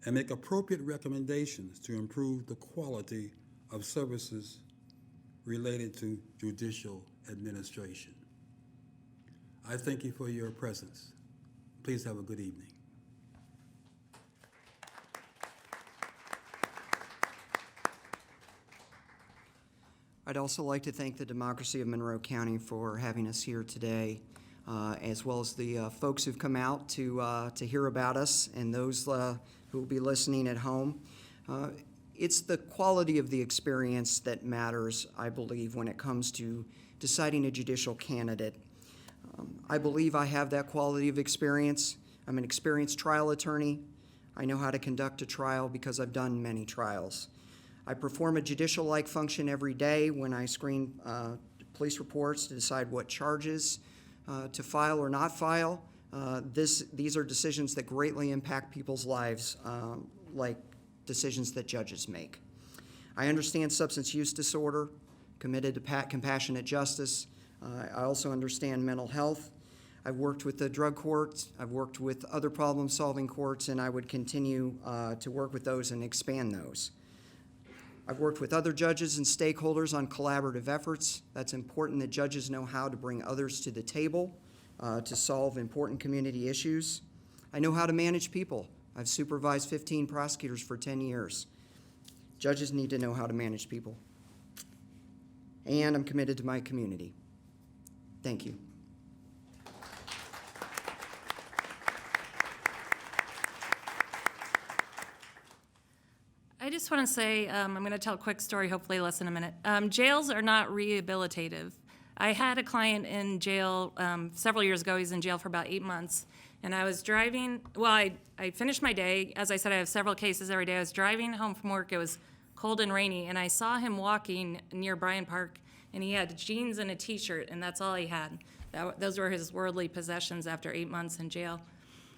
D: and make appropriate recommendations to improve the quality of services related to judicial administration. I thank you for your presence. Please have a good evening.
E: I'd also like to thank the Democracy of Monroe County for having us here today, as well as the folks who've come out to hear about us and those who will be listening at home. It's the quality of the experience that matters, I believe, when it comes to deciding a judicial candidate. I believe I have that quality of experience. I'm an experienced trial attorney. I know how to conduct a trial because I've done many trials. I perform a judicial-like function every day when I screen police reports to decide what charges to file or not file. These are decisions that greatly impact people's lives, like decisions that judges make. I understand substance use disorder, committed to compassionate justice. I also understand mental health. I've worked with the drug courts, I've worked with other problem-solving courts, and I would continue to work with those and expand those. I've worked with other judges and stakeholders on collaborative efforts. That's important that judges know how to bring others to the table to solve important community issues. I know how to manage people. I've supervised 15 prosecutors for 10 years. Judges need to know how to manage people. And I'm committed to my community. Thank you.
F: I just want to say, I'm going to tell a quick story, hopefully less than a minute. Jails are not rehabilitative. I had a client in jail several years ago. He's in jail for about 8 months. And I was driving, I finished my day. As I said, I have several cases every day. I was driving home from work. It was cold and rainy. And I saw him walking near Bryan Park. And he had jeans and a T-shirt, and that's all he had. Those were his worldly possessions after 8 months in jail.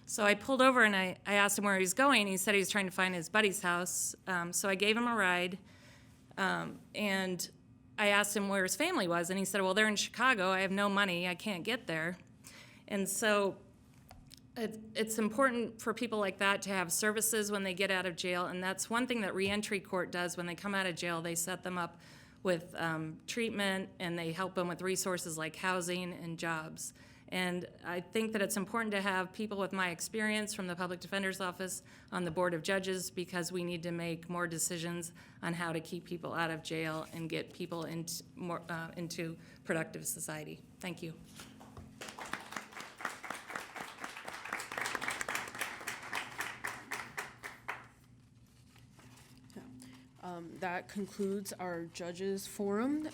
F: So I pulled over and I asked him where he was going. He said he was trying to find his buddy's house. So I gave him a ride, and I asked him where his family was, and he said, well, they're in Chicago. I have no money. I can't get there. And so it's important for people like that to have services when they get out of jail, and that's one thing that reentry court does. When they come out of jail, they set them up with treatment, and they help them with resources like housing and jobs. And I think that it's important to have people with my experience from the Public Defender's Office on the Board of Judges, because we need to make more decisions on how to keep people out of jail and get people into productive society. Thank you.
B: That concludes our judges forum.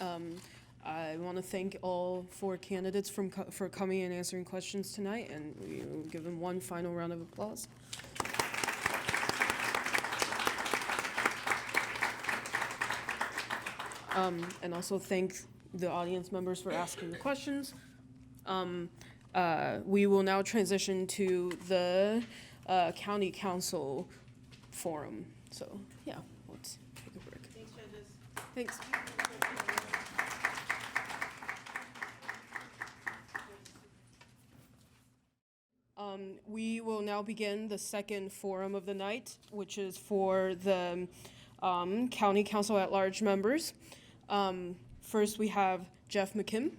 B: I want to thank all 4 candidates for coming and answering questions tonight, and we will give them one final round of applause. And also thank the audience members for asking the questions. We will now transition to the county council forum. So, yeah, let's take a break. Thanks, judges. Thanks. We will now begin the second forum of the night, which is for the county council at large members. First, we have Jeff McKim.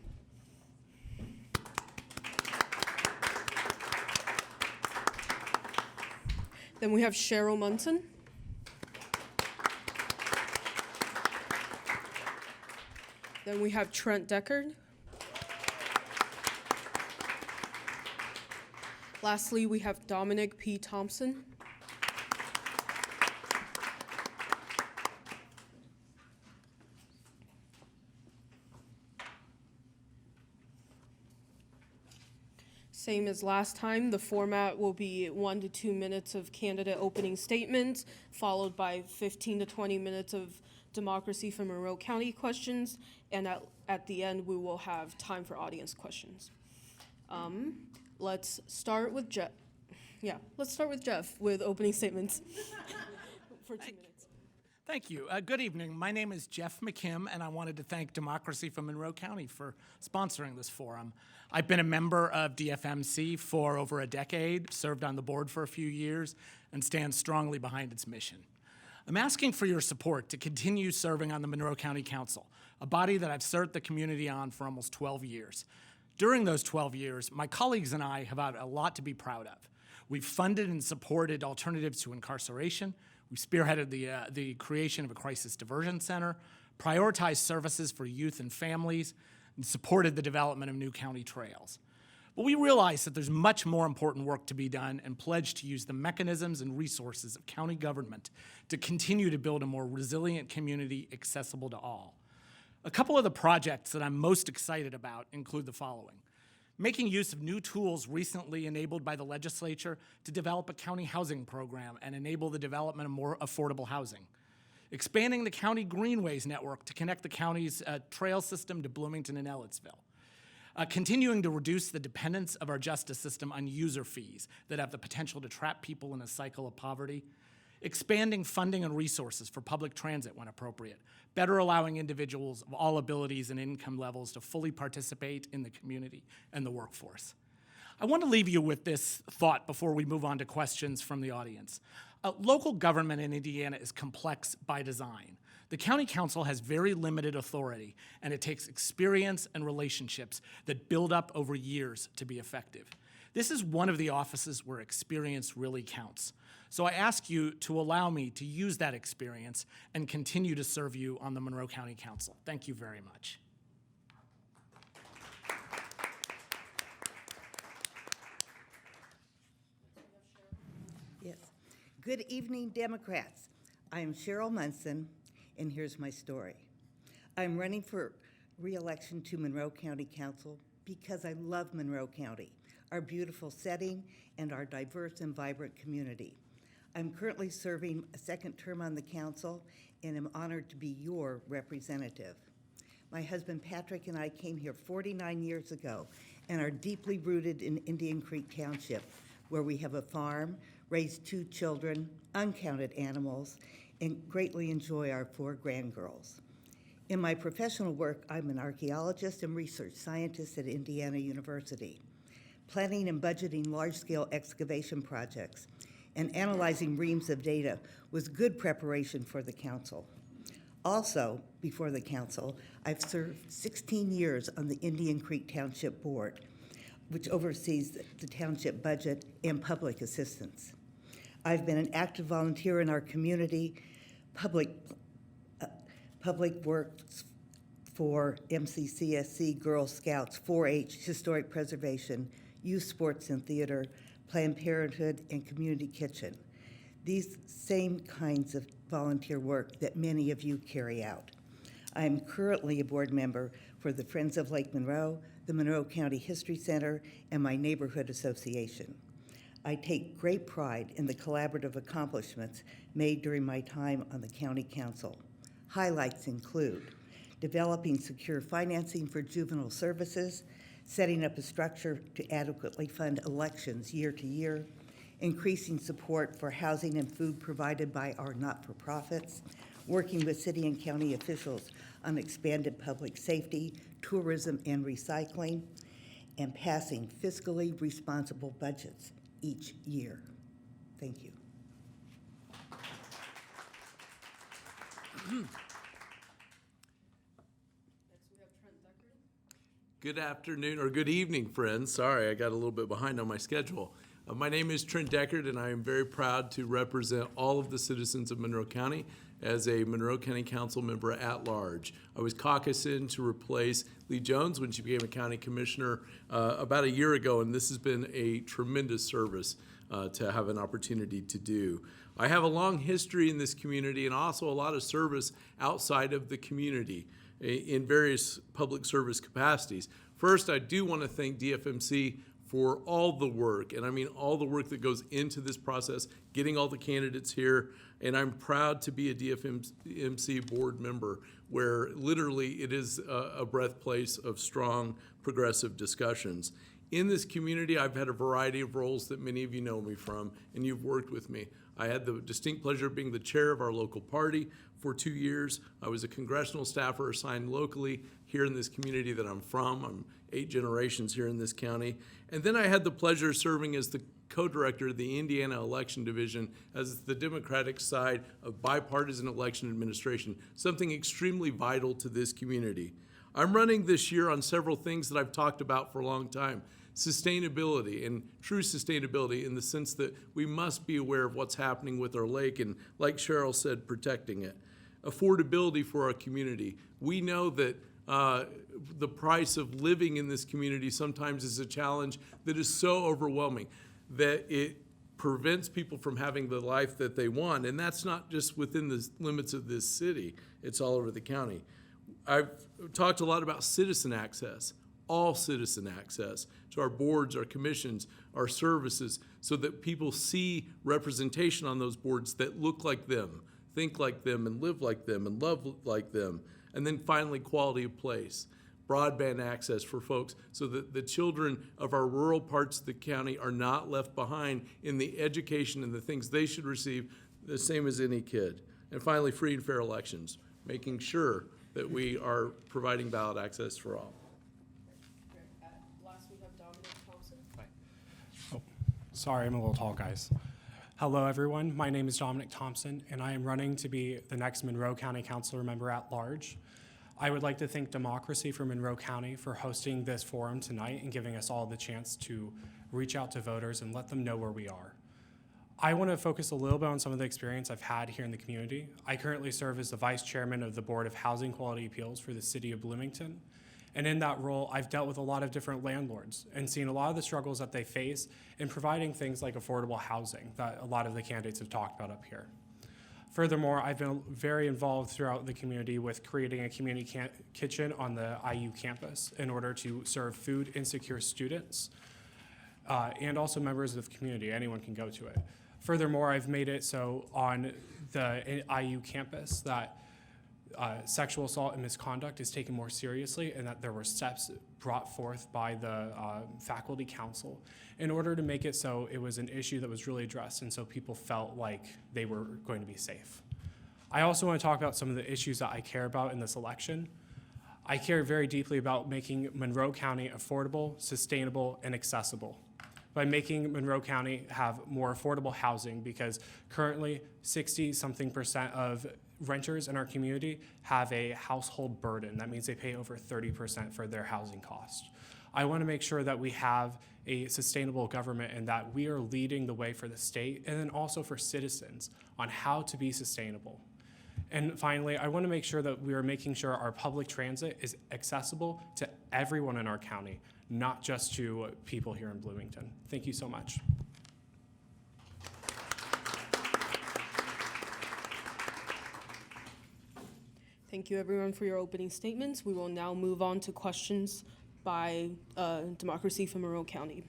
B: Then we have Cheryl Munson. Then we have Trent Deckard. Lastly, we have Dominic P. Thompson. Same as last time, the format will be 1 to 2 minutes of candidate opening statements, followed by 15 to 20 minutes of Democracy for Monroe County questions, and at the end, we will have time for audience questions. Let's start with Jeff. Yeah, let's start with Jeff with opening statements for 2 minutes.
I: Thank you. Good evening. My name is Jeff McKim, and I wanted to thank Democracy for Monroe County for sponsoring this forum. I've been a member of Dfmc for over a decade, served on the board for a few years, and stand strongly behind its mission. I'm asking for your support to continue serving on the Monroe County Council, a body that I've served the community on for almost 12 years. During those 12 years, my colleagues and I have had a lot to be proud of. We've funded and supported alternatives to incarceration. We spearheaded the creation of a crisis diversion center, prioritized services for youth and families, and supported the development of new county trails. But we realize that there's much more important work to be done and pledge to use the mechanisms and resources of county government to continue to build a more resilient community accessible to all. A couple of the projects that I'm most excited about include the following. Making use of new tools recently enabled by the legislature to develop a county housing program and enable the development of more affordable housing. Expanding the county greenways network to connect the county's trail system to Bloomington and Ellettsville. Continuing to reduce the dependence of our justice system on user fees that have the potential to trap people in a cycle of poverty. Expanding funding and resources for public transit when appropriate, better allowing individuals of all abilities and income levels to fully participate in the community and the workforce. I want to leave you with this thought before we move on to questions from the audience. Local government in Indiana is complex by design. The county council has very limited authority, and it takes experience and relationships that build up over years to be effective. This is one of the offices where experience really counts. So I ask you to allow me to use that experience and continue to serve you on the Monroe County Council. Thank you very much.
J: Yes. Good evening, Democrats. I am Cheryl Munson, and here's my story. I'm running for re-election to Monroe County Council because I love Monroe County, our beautiful setting, and our diverse and vibrant community. I'm currently serving a second term on the council and am honored to be your representative. My husband Patrick and I came here 49 years ago and are deeply rooted in Indian Creek Township, where we have a farm, raise 2 children, uncounted animals, and greatly enjoy our 4 grandgirls. In my professional work, I'm an archaeologist and research scientist at Indiana University, planning and budgeting large-scale excavation projects and analyzing reams of data was good preparation for the council. Also, before the council, I've served 16 years on the Indian Creek Township Board, which oversees the township budget and public assistance. I've been an active volunteer in our community, public works for MCCSC, Girl Scouts, 4-H, Historic Preservation, Youth Sports and Theater, Planned Parenthood, and Community Kitchen. These same kinds of volunteer work that many of you carry out. I am currently a board member for the Friends of Lake Monroe, the Monroe County History Center, and my neighborhood association. I take great pride in the collaborative accomplishments made during my time on the county council. Highlights include developing secure financing for juvenile services, setting up a structure to adequately fund elections year to year, increasing support for housing and food provided by our not-for-profits, working with city and county officials on expanded public safety, tourism, and recycling, and passing fiscally responsible budgets each year. Thank you.
K: Good afternoon, or good evening, friends. Sorry, I got a little bit behind on my schedule. My name is Trent Deckard, and I am very proud to represent all of the citizens of Monroe County as a Monroe County Council member at large. I was caucusing to replace Lee Jones when she became a county commissioner about a year ago, and this has been a tremendous service to have an opportunity to do. I have a long history in this community and also a lot of service outside of the community in various public service capacities. First, I do want to thank DFMC for all the work, and I mean all the work that goes into this process, getting all the candidates here, and I'm proud to be a DFMC board member where literally it is a birthplace of strong progressive discussions. In this community, I've had a variety of roles that many of you know me from, and you've worked with me. I had the distinct pleasure of being the chair of our local party for 2 years. I was a congressional staffer assigned locally here in this community that I'm from. I'm 8 generations here in this county. And then I had the pleasure of serving as the co-director of the Indiana Election Division as the Democratic side of bipartisan election administration, something extremely vital to this community. I'm running this year on several things that I've talked about for a long time. Sustainability, and true sustainability in the sense that we must be aware of what's happening with our lake and, like Cheryl said, protecting it. Affordability for our community. We know that the price of living in this community sometimes is a challenge that is so overwhelming that it prevents people from having the life that they want. And that's not just within the limits of this city, it's all over the county. I've talked a lot about citizen access, all citizen access to our boards, our commissions, our services, so that people see representation on those boards that look like them, think like them, and live like them, and love like them. And then finally, quality of place, broadband access for folks so that the children of our rural parts of the county are not left behind in the education and the things they should receive, the same as any kid. And finally, free and fair elections, making sure that we are providing ballot access for all.
B: Last, we have Dominic Thompson.
L: Sorry, I'm a little tall, guys. Hello, everyone. My name is Dominic Thompson, and I am running to be the next Monroe County Councilor member at large. I would like to thank Democracy for Monroe County for hosting this forum tonight and giving us all the chance to reach out to voters and let them know where we are. I want to focus a little bit on some of the experience I've had here in the community. I currently serve as the Vice Chairman of the Board of Housing Quality Appeals for the City of Bloomington. And in that role, I've dealt with a lot of different landlords and seen a lot of the struggles that they face in providing things like affordable housing that a lot of the candidates have talked about up here. Furthermore, I've been very involved throughout the community with creating a community kitchen on the IU campus in order to serve food insecure students and also members of the community. Anyone can go to it. Furthermore, I've made it so on the IU campus that sexual assault and misconduct is taken more seriously, and that there were steps brought forth by the faculty council in order to make it so it was an issue that was really addressed, and so people felt like they were going to be safe. I also want to talk about some of the issues that I care about in this election. I care very deeply about making Monroe County affordable, sustainable, and accessible, by making Monroe County have more affordable housing, because currently 60-something% of renters in our community have a household burden. That means they pay over 30% for their housing costs. I want to make sure that we have a sustainable government and that we are leading the way for the state and then also for citizens on how to be sustainable. And finally, I want to make sure that we are making sure our public transit is accessible to everyone in our county, not just to people here in Bloomington. Thank you so much.
B: Thank you, everyone, for your opening statements. We will now move on to questions by Democracy for Monroe County.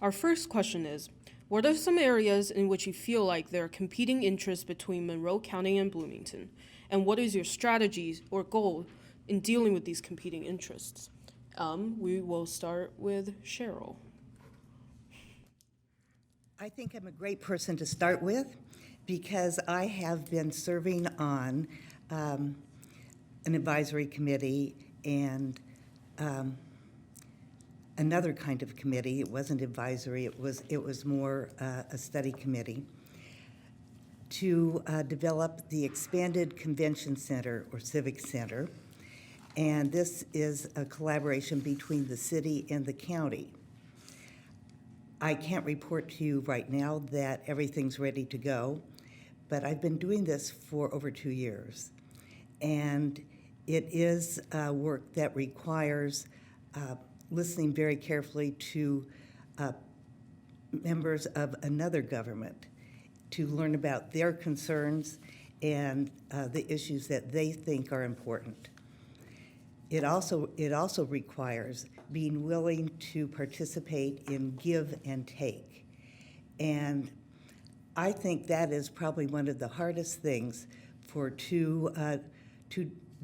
B: Our first question is, what are some areas in which you feel like there are competing interests between Monroe County and Bloomington? And what is your strategy or goal in dealing with these competing interests? We will start with Cheryl.
J: I think I'm a great person to start with because I have been serving on an advisory committee and another kind of committee. It wasn't advisory, it was more a study committee to develop the expanded convention center or civic center. And this is a collaboration between the city and the county. I can't report to you right now that everything's ready to go, but I've been doing this for over 2 years. And it is work that requires listening very carefully to members of another government to learn about their concerns and the issues that they think are important. It also requires being willing to participate in give and take. And I think that is probably one of the hardest things for two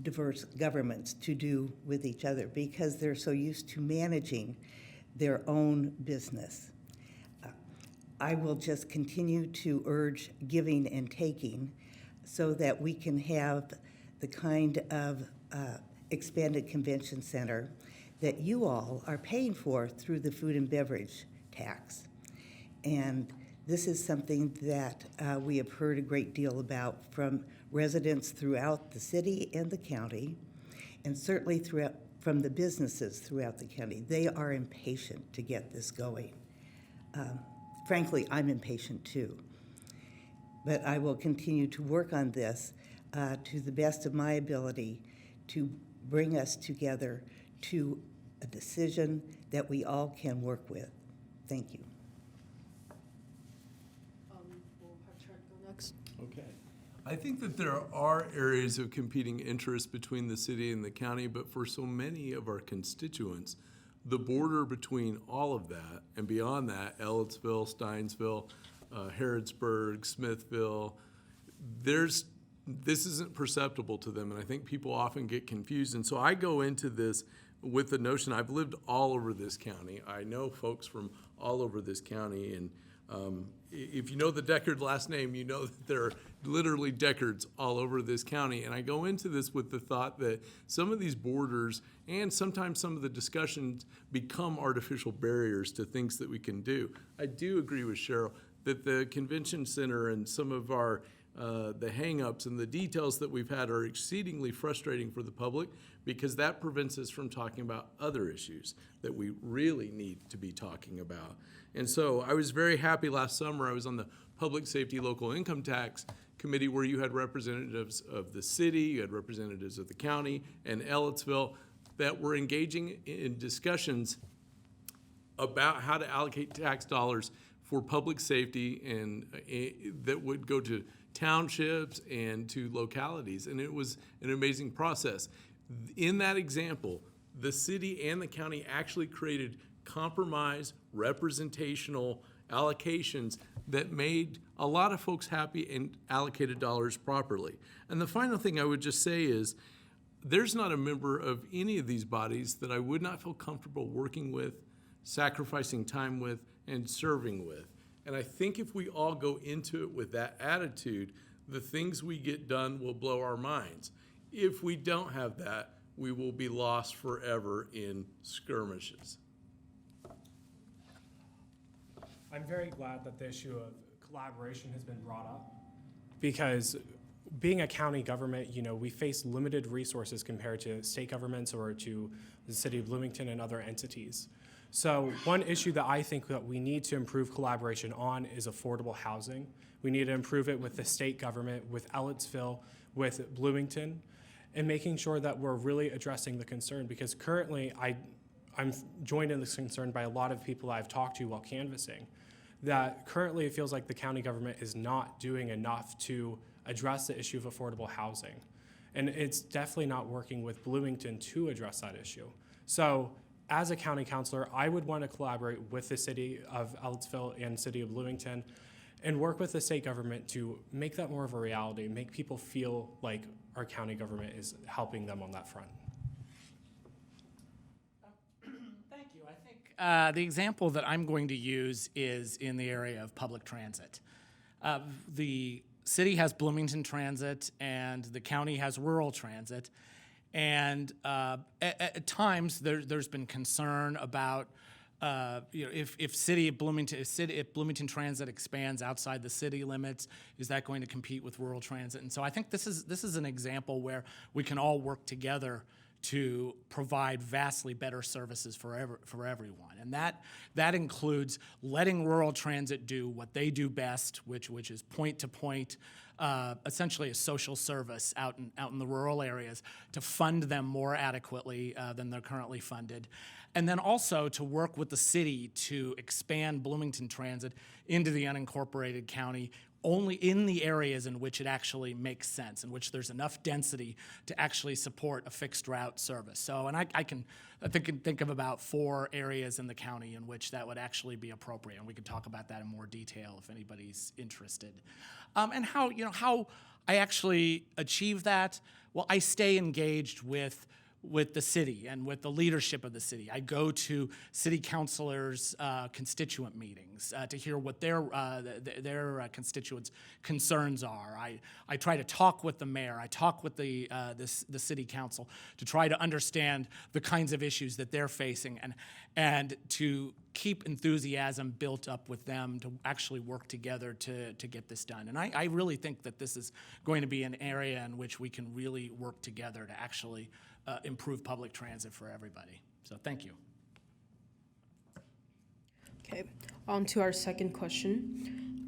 J: diverse governments to do with each other, because they're so used to managing their own business. I will just continue to urge giving and taking so that we can have the kind of expanded convention center that you all are paying for through the food and beverage tax. And this is something that we have heard a great deal about from residents throughout the city and the county, and certainly from the businesses throughout the county. They are impatient to get this going. Frankly, I'm impatient too. But I will continue to work on this to the best of my ability to bring us together to a decision that we all can work with. Thank you.
B: We'll have Trent go next.
K: Okay. I think that there are areas of competing interest between the city and the county, but for so many of our constituents, the border between all of that and beyond that, Ellettsville, Steinsville, Harrodsburg, Smithville, this isn't perceptible to them, and I think people often get confused. And so I go into this with the notion, I've lived all over this county. I know folks from all over this county, and if you know the Deckard last name, you know that there are literally Deckards all over this county. And I go into this with the thought that some of these borders and sometimes some of the discussions become artificial barriers to things that we can do. I do agree with Cheryl that the convention center and some of our the hang-ups and the details that we've had are exceedingly frustrating for the public, because that prevents us from talking about other issues that we really need to be talking about. And so I was very happy last summer. I was on the Public Safety Local Income Tax Committee, where you had representatives of the city, you had representatives of the county and Ellettsville that were engaging in discussions about how to allocate tax dollars for public safety, and that would go to townships and to localities. And it was an amazing process. In that example, the city and the county actually created compromise representational allocations that made a lot of folks happy and allocated dollars properly. And the final thing I would just say is, there's not a member of any of these bodies that I would not feel comfortable working with, sacrificing time with, and serving with. And I think if we all go into it with that attitude, the things we get done will blow our minds. If we don't have that, we will be lost forever in skirmishes.
L: I'm very glad that the issue of collaboration has been brought up, because being a county government, we face limited resources compared to state governments or to the city of Bloomington and other entities. So one issue that I think that we need to improve collaboration on is affordable housing. We need to improve it with the state government, with Ellettsville, with Bloomington, and making sure that we're really addressing the concern, because currently I'm joined in this concern by a lot of people I've talked to while canvassing, that currently it feels like the county government is not doing enough to address the issue of affordable housing. And it's definitely not working with Bloomington to address that issue. So as a county councilor, I would want to collaborate with the city of Ellettsville and city of Bloomington and work with the state government to make that more of a reality, make people feel like our county government is helping them on that front.
I: Thank you. I think the example that I'm going to use is in the area of public transit. The city has Bloomington Transit and the county has rural transit. And at times there's been concern about if Bloomington Transit expands outside the city limits, is that going to compete with rural transit? And so I think this is an example where we can all work together to provide vastly better services for everyone. And that includes letting rural transit do what they do best, which is point-to-point, essentially a social service out in the rural areas, to fund them more adequately than they're currently funded. And then also to work with the city to expand Bloomington Transit into the unincorporated county only in the areas in which it actually makes sense, in which there's enough density to actually support a fixed route service. So, and I can think of about 4 areas in the county in which that would actually be appropriate, and we could talk about that in more detail if anybody's interested. And how I actually achieve that? Well, I stay engaged with the city and with the leadership of the city. I go to city councilors' constituent meetings to hear what their constituents' concerns are. I try to talk with the mayor. I talk with the city council to try to understand the kinds of issues that they're facing and to keep enthusiasm built up with them to actually work together to get this done. And I really think that this is going to be an area in which we can really work together to actually improve public transit for everybody. So thank you.
B: Okay, on to our second question.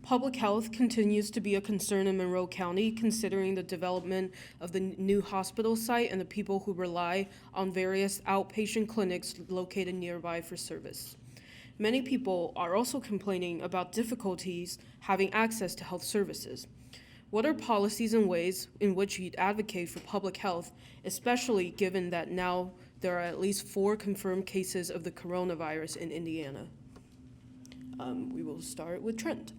B: Public health continues to be a concern in Monroe County, considering the development of the new hospital site and the people who rely on various outpatient clinics located nearby for service. Many people are also complaining about difficulties having access to health services. What are policies and ways in which you'd advocate for public health, especially given that now there are at least 4 confirmed cases of the coronavirus in Indiana? We will start with Trent.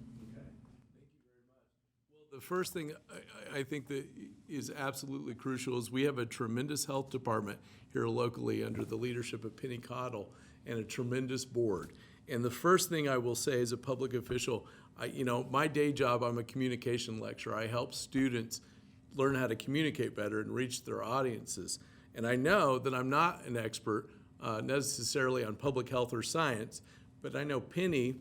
K: The first thing I think that is absolutely crucial is we have a tremendous health department here locally under the leadership of Penny Cottle and a tremendous board. And the first thing I will say as a public official, my day job, I'm a communication lecturer. I help students learn how to communicate better and reach their audiences. And I know that I'm not an expert necessarily on public health or science, but I know Penny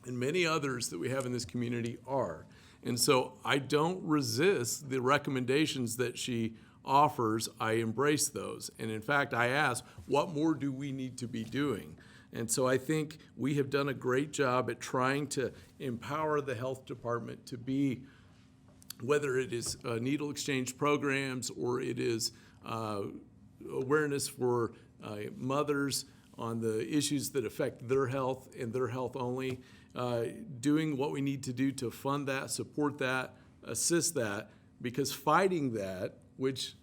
K: and many others that we have in this community are. And so I don't resist the recommendations that she offers. I embrace those. And in fact, I ask, what more do we need to be doing? And so I think we have done a great job at trying to empower the health department to be, whether it is needle exchange programs or it is awareness for mothers on the issues that affect their health and their health only, doing what we need to do to fund that, support that, assist that, because fighting that, which,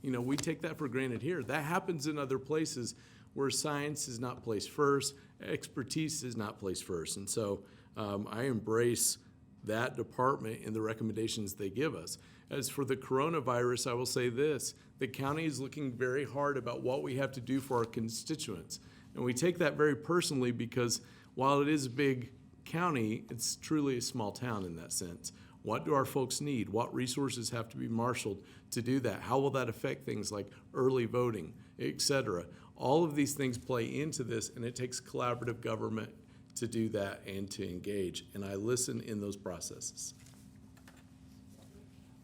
K: we take that for granted here, that happens in other places where science is not placed first, expertise is not placed first. And so I embrace that department and the recommendations they give us. As for the coronavirus, I will say this: the county is looking very hard about what we have to do for our constituents. And we take that very personally because while it is a big county, it's truly a small town in that sense. What do our folks need? What resources have to be marshaled to do that? How will that affect things like early voting, et cetera? All of these things play into this, and it takes collaborative government to do that and to engage. And I listen in those processes.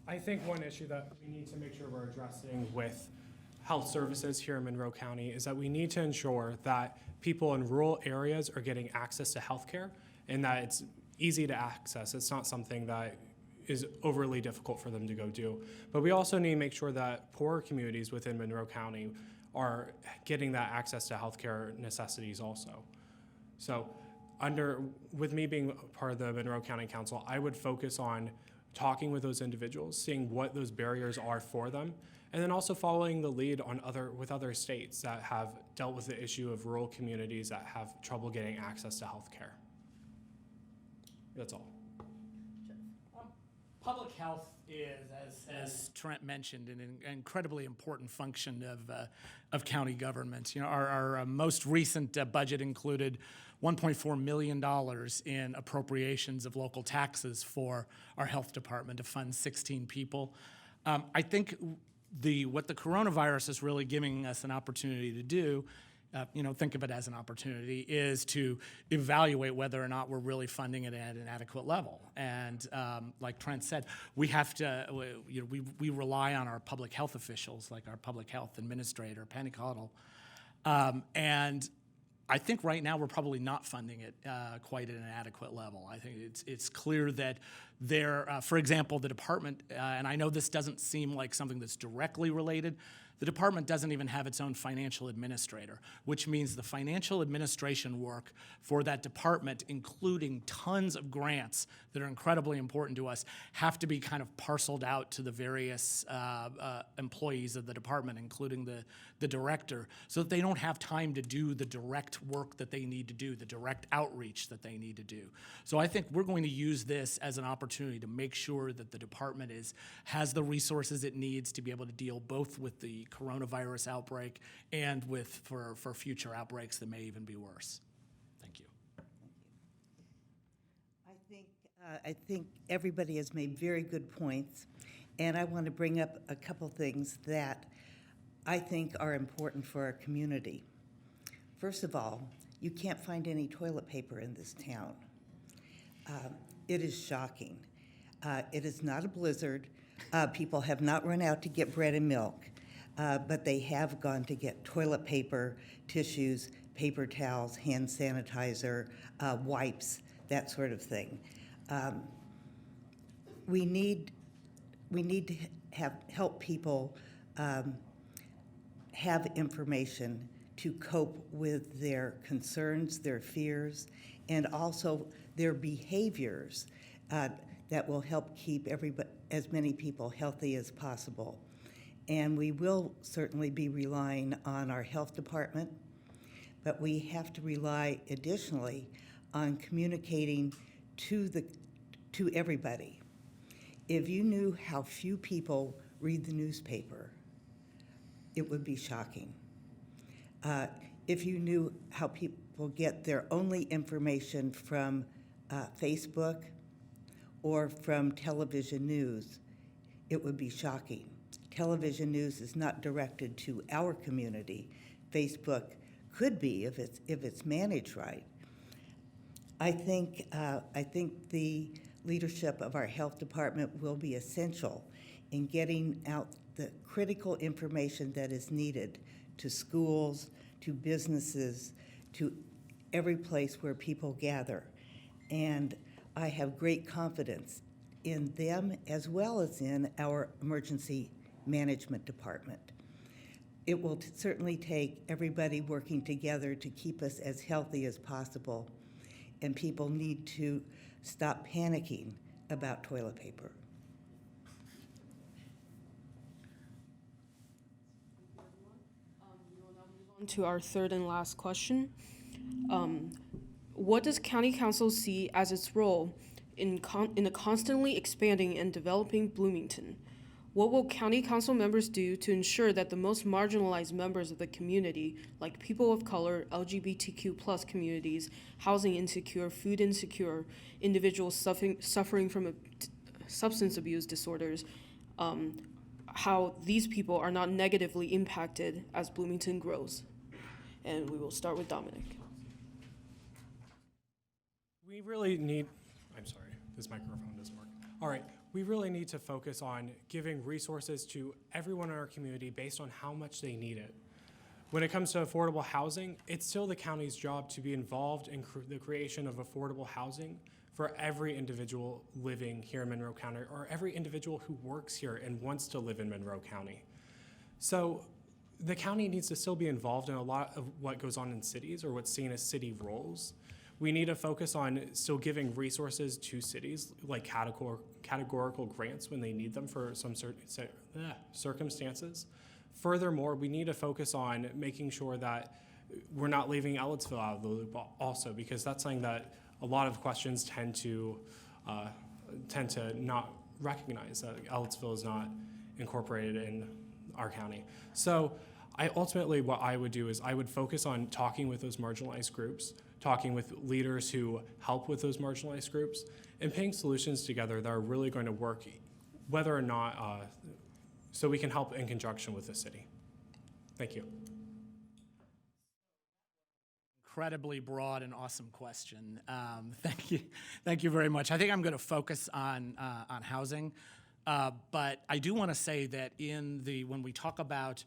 L: I think one issue that we need to make sure we're addressing with health services here in Monroe County is that we need to ensure that people in rural areas are getting access to healthcare and that it's easy to access. It's not something that is overly difficult for them to go do. But we also need to make sure that poorer communities within Monroe County are getting that access to healthcare necessities also. So with me being part of the Monroe County Council, I would focus on talking with those individuals, seeing what those barriers are for them, and then also following the lead on with other states that have dealt with the issue of rural communities that have trouble getting access to healthcare. That's all.
I: Public health is, as Trent mentioned, an incredibly important function of county government. Our most recent budget included $1.4 million in appropriations of local taxes for our health department to fund 16 people. I think what the coronavirus is really giving us an opportunity to do think of it as an opportunity, is to evaluate whether or not we're really funding it at an adequate level. And like Trent said, we have to, we rely on our public health officials, like our public health administrator, Penny Cottle. And I think right now we're probably not funding it quite at an adequate level. I think it's clear that there, for example, the department, and I know this doesn't seem like something that's directly related, the department doesn't even have its own financial administrator, which means the financial administration work for that department, including tons of grants that are incredibly important to us, have to be kind of parceled out to the various employees of the department, including the director, so that they don't have time to do the direct work that they need to do, the direct outreach that they need to do. So I think we're going to use this as an opportunity to make sure that the department has the resources it needs to be able to deal both with the coronavirus outbreak and for future outbreaks that may even be worse. Thank you.
J: I think everybody has made very good points, and I want to bring up a couple things that I think are important for our community. First of all, you can't find any toilet paper in this town. It is shocking. It is not a blizzard. People have not run out to get bread and milk, but they have gone to get toilet paper, tissues, paper towels, hand sanitizer, wipes, that sort of thing. We need to help people have information to cope with their concerns, their fears, and also their behaviors that will help keep as many people healthy as possible. And we will certainly be relying on our health department, but we have to rely additionally on communicating to everybody. If you knew how few people read the newspaper, it would be shocking. If you knew how people get their only information from Facebook or from television news, it would be shocking. Television news is not directed to our community. Facebook could be if it's managed right. I think the leadership of our health department will be essential in getting out the critical information that is needed to schools, to businesses, to every place where people gather. And I have great confidence in them as well as in our emergency management department. It will certainly take everybody working together to keep us as healthy as possible, and people need to stop panicking about toilet paper.
B: We will now move on to our third and last question. What does County Council see as its role in the constantly expanding and developing Bloomington? What will County Council members do to ensure that the most marginalized members of the community, like people of color, LGBTQ+ communities, housing insecure, food insecure, individuals suffering from substance abuse disorders, how these people are not negatively impacted as Bloomington grows? And we will start with Dominic.
L: We really need, I'm sorry, this microphone doesn't work. All right, we really need to focus on giving resources to everyone in our community based on how much they need it. When it comes to affordable housing, it's still the county's job to be involved in the creation of affordable housing for every individual living here in Monroe County, or every individual who works here and wants to live in Monroe County. So the county needs to still be involved in a lot of what goes on in cities, or what's seen as city roles. We need to focus on still giving resources to cities, like categorical grants when they need them for some certain circumstances. Furthermore, we need to focus on making sure that we're not leaving Ellettsville out of the loop also, because that's something that a lot of questions tend to not recognize, that Ellettsville is not incorporated in our county. So ultimately what I would do is I would focus on talking with those marginalized groups, talking with leaders who help with those marginalized groups, and putting solutions together that are really going to work, whether or not, so we can help in conjunction with the city. Thank you.
I: incredibly broad and awesome question. Thank you very much. I think I'm going to focus on housing, but I do want to say that when we talk about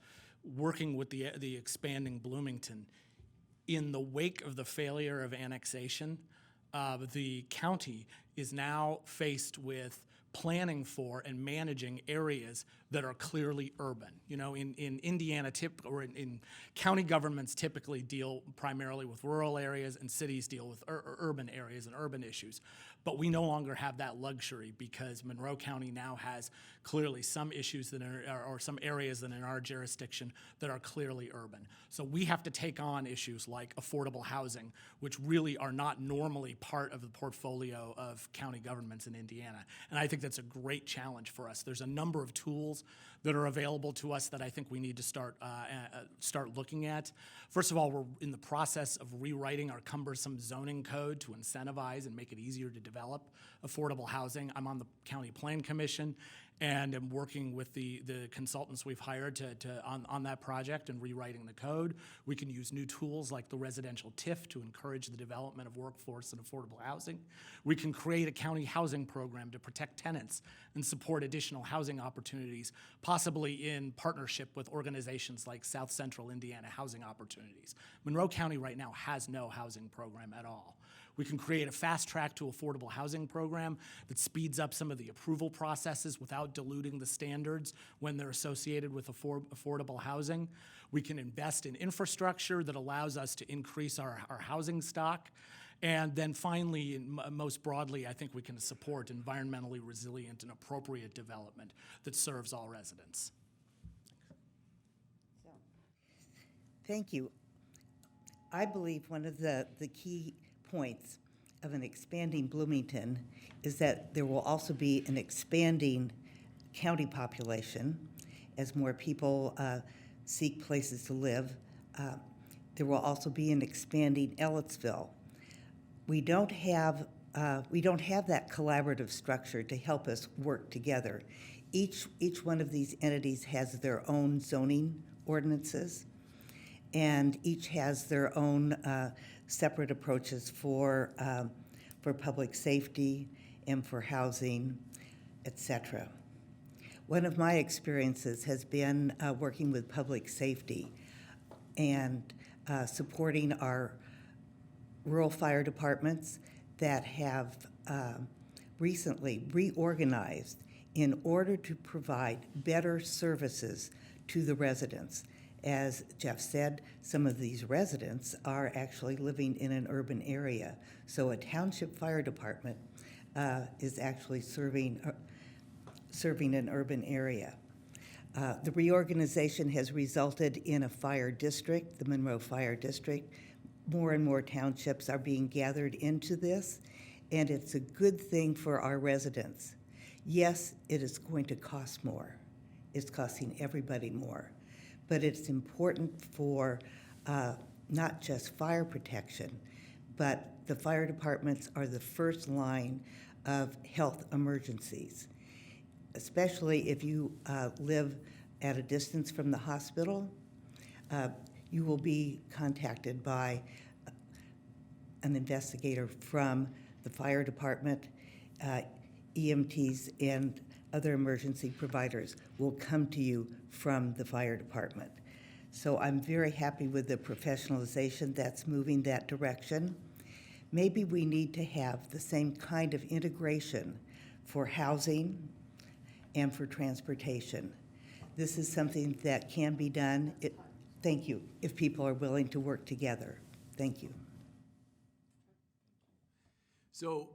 I: working with the expanding Bloomington, in the wake of the failure of annexation, the county is now faced with planning for and managing areas that are clearly urban. You know, in Indiana, in county governments typically deal primarily with rural areas, and cities deal with urban areas and urban issues. But we no longer have that luxury because Monroe County now has clearly some issues that or some areas that are in our jurisdiction that are clearly urban. So we have to take on issues like affordable housing, which really are not normally part of the portfolio of county governments in Indiana. And I think that's a great challenge for us. There's a number of tools that are available to us that I think we need to start looking at. First of all, we're in the process of rewriting our cumbersome zoning code to incentivize and make it easier to develop affordable housing. I'm on the County Plan Commission and am working with the consultants we've hired on that project and rewriting the code. We can use new tools like the residential TIF to encourage the development of workforce and affordable housing. We can create a county housing program to protect tenants and support additional housing opportunities, possibly in partnership with organizations like South Central Indiana Housing Opportunities. Monroe County right now has no housing program at all. We can create a fast track to affordable housing program that speeds up some of the approval processes without diluting the standards when they're associated with affordable housing. We can invest in infrastructure that allows us to increase our housing stock. And then finally, and most broadly, I think we can support environmentally resilient and appropriate development that serves all residents.
J: Thank you. I believe one of the key points of an expanding Bloomington is that there will also be an expanding county population as more people seek places to live. There will also be an expanding Ellettsville. We don't have that collaborative structure to help us work together. Each one of these entities has their own zoning ordinances, and each has their own separate approaches for public safety and for housing, etc. One of my experiences has been working with public safety and supporting our rural fire departments that have recently reorganized in order to provide better services to the residents. As Jeff said, some of these residents are actually living in an urban area. So a township fire department is actually serving an urban area. The reorganization has resulted in a fire district, the Monroe Fire District. More and more townships are being gathered into this, and it's a good thing for our residents. Yes, it is going to cost more. It's costing everybody more. But it's important for not just fire protection, but the fire departments are the first line of health emergencies, especially if you live at a distance from the hospital. You will be contacted by an investigator from the fire department. EMTs and other emergency providers will come to you from the fire department. So I'm very happy with the professionalization that's moving that direction. Maybe we need to have the same kind of integration for housing and for transportation. This is something that can be done, thank you, if people are willing to work together. Thank you.
K: So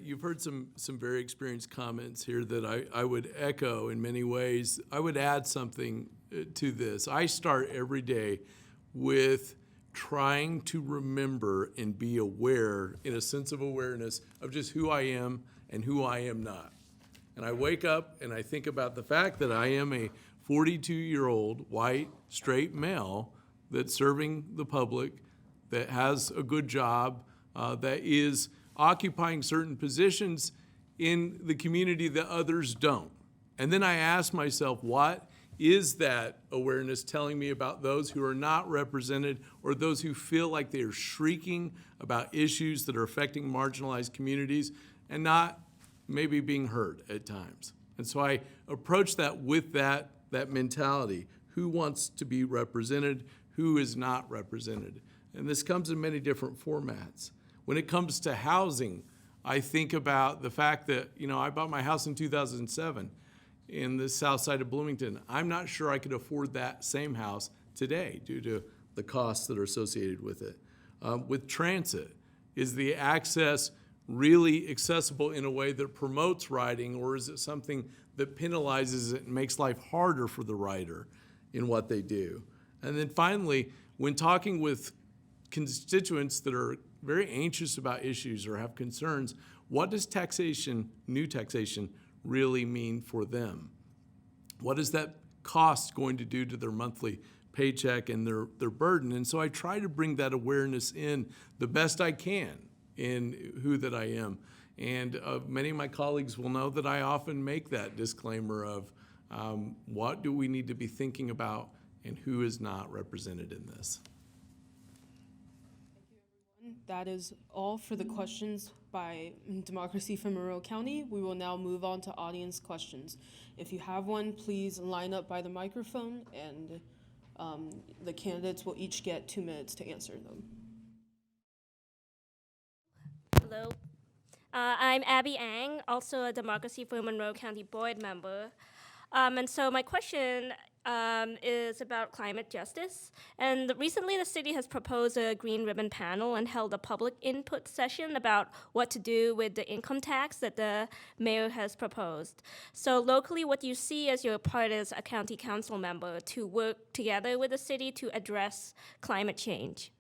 K: you've heard some very experienced comments here that I would echo in many ways. I would add something to this. I start every day with trying to remember and be aware, in a sense of awareness, of just who I am and who I am not. And I wake up and I think about the fact that I am a 42-year-old white, straight male that's serving the public, that has a good job, that is occupying certain positions in the community that others don't. And then I ask myself, what is that awareness telling me about those who are not represented or those who feel like they are shrieking about issues that are affecting marginalized communities and not maybe being heard at times? And so I approach that with that mentality. Who wants to be represented? Who is not represented? And this comes in many different formats. When it comes to housing, I think about the fact that, I bought my house in 2007 in the south side of Bloomington. I'm not sure I could afford that same house today due to the costs that are associated with it. With transit, is the access really accessible in a way that promotes riding, or is it something that penalizes it and makes life harder for the rider in what they do? And then finally, when talking with constituents that are very anxious about issues or have concerns, what does taxation, new taxation, really mean for them? What is that cost going to do to their monthly paycheck and their burden? And so I try to bring that awareness in the best I can in who that I am. And many of my colleagues will know that I often make that disclaimer of what do we need to be thinking about and who is not represented in this.
B: That is all for the questions by Democracy for Monroe County. We will now move on to audience questions. If you have one, please line up by the microphone, and the candidates will each get 2 minutes to answer them.
M: Hello. I'm Abby Ang, also a Democracy for Monroe County board member. And so my question is about climate justice. And recently the city has proposed a green ribbon panel and held a public input session about what to do with the income tax that the mayor has proposed. So locally, what do you see as your part as a county council member to work together with the city to address climate change?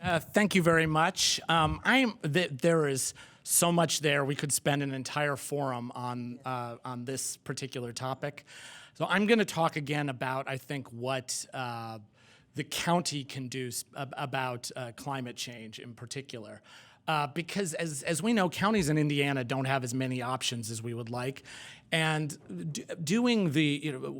I: Thank you very much. There is so much there. We could spend an entire forum on this particular topic. So I'm going to talk again about, I think, what the county can do about climate change in particular. Because as we know, counties in Indiana don't have as many options as we would like. And doing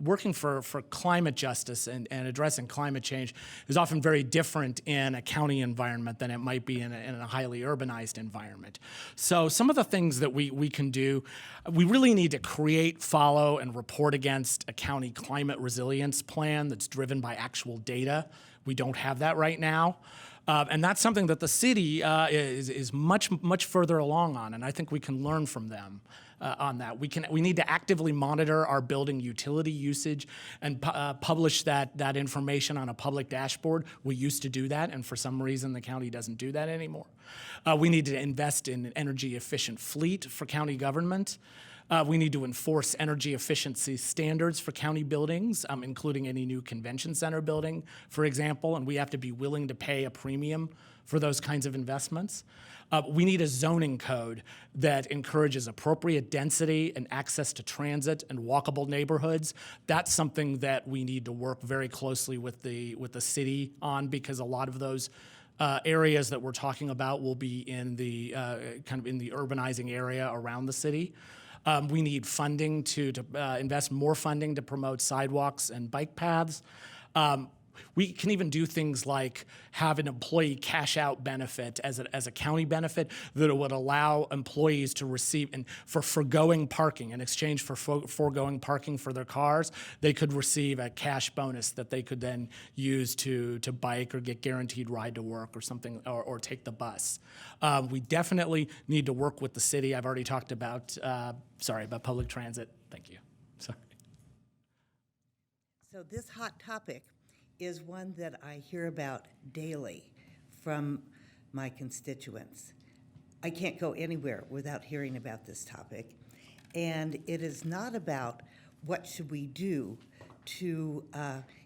I: working for climate justice and addressing climate change is often very different in a county environment than it might be in a highly urbanized environment. So some of the things that we can do, we really need to create, follow, and report against a county climate resilience plan that's driven by actual data. We don't have that right now. And that's something that the city is much further along on, and I think we can learn from them on that. We need to actively monitor our building utility usage and publish that information on a public dashboard. We used to do that, and for some reason the county doesn't do that anymore. We need to invest in an energy efficient fleet for county government. We need to enforce energy efficiency standards for county buildings, including any new convention center building, for example, and we have to be willing to pay a premium for those kinds of investments. We need a zoning code that encourages appropriate density and access to transit and walkable neighborhoods. That's something that we need to work very closely with the city on, because a lot of those areas that we're talking about will be in the kind of in the urbanizing area around the city. We need funding to invest more funding to promote sidewalks and bike paths. We can even do things like have an employee cash out benefit as a county benefit that would allow employees to receive, and for foregoing parking, in exchange for foregoing parking for their cars, they could receive a cash bonus that they could then use to bike or get guaranteed ride to work or something, or take the bus. We definitely need to work with the city. I've already talked about, about public transit. Thank you. Sorry.
J: So this hot topic is one that I hear about daily from my constituents. I can't go anywhere without hearing about this topic. And it is not about what should we do to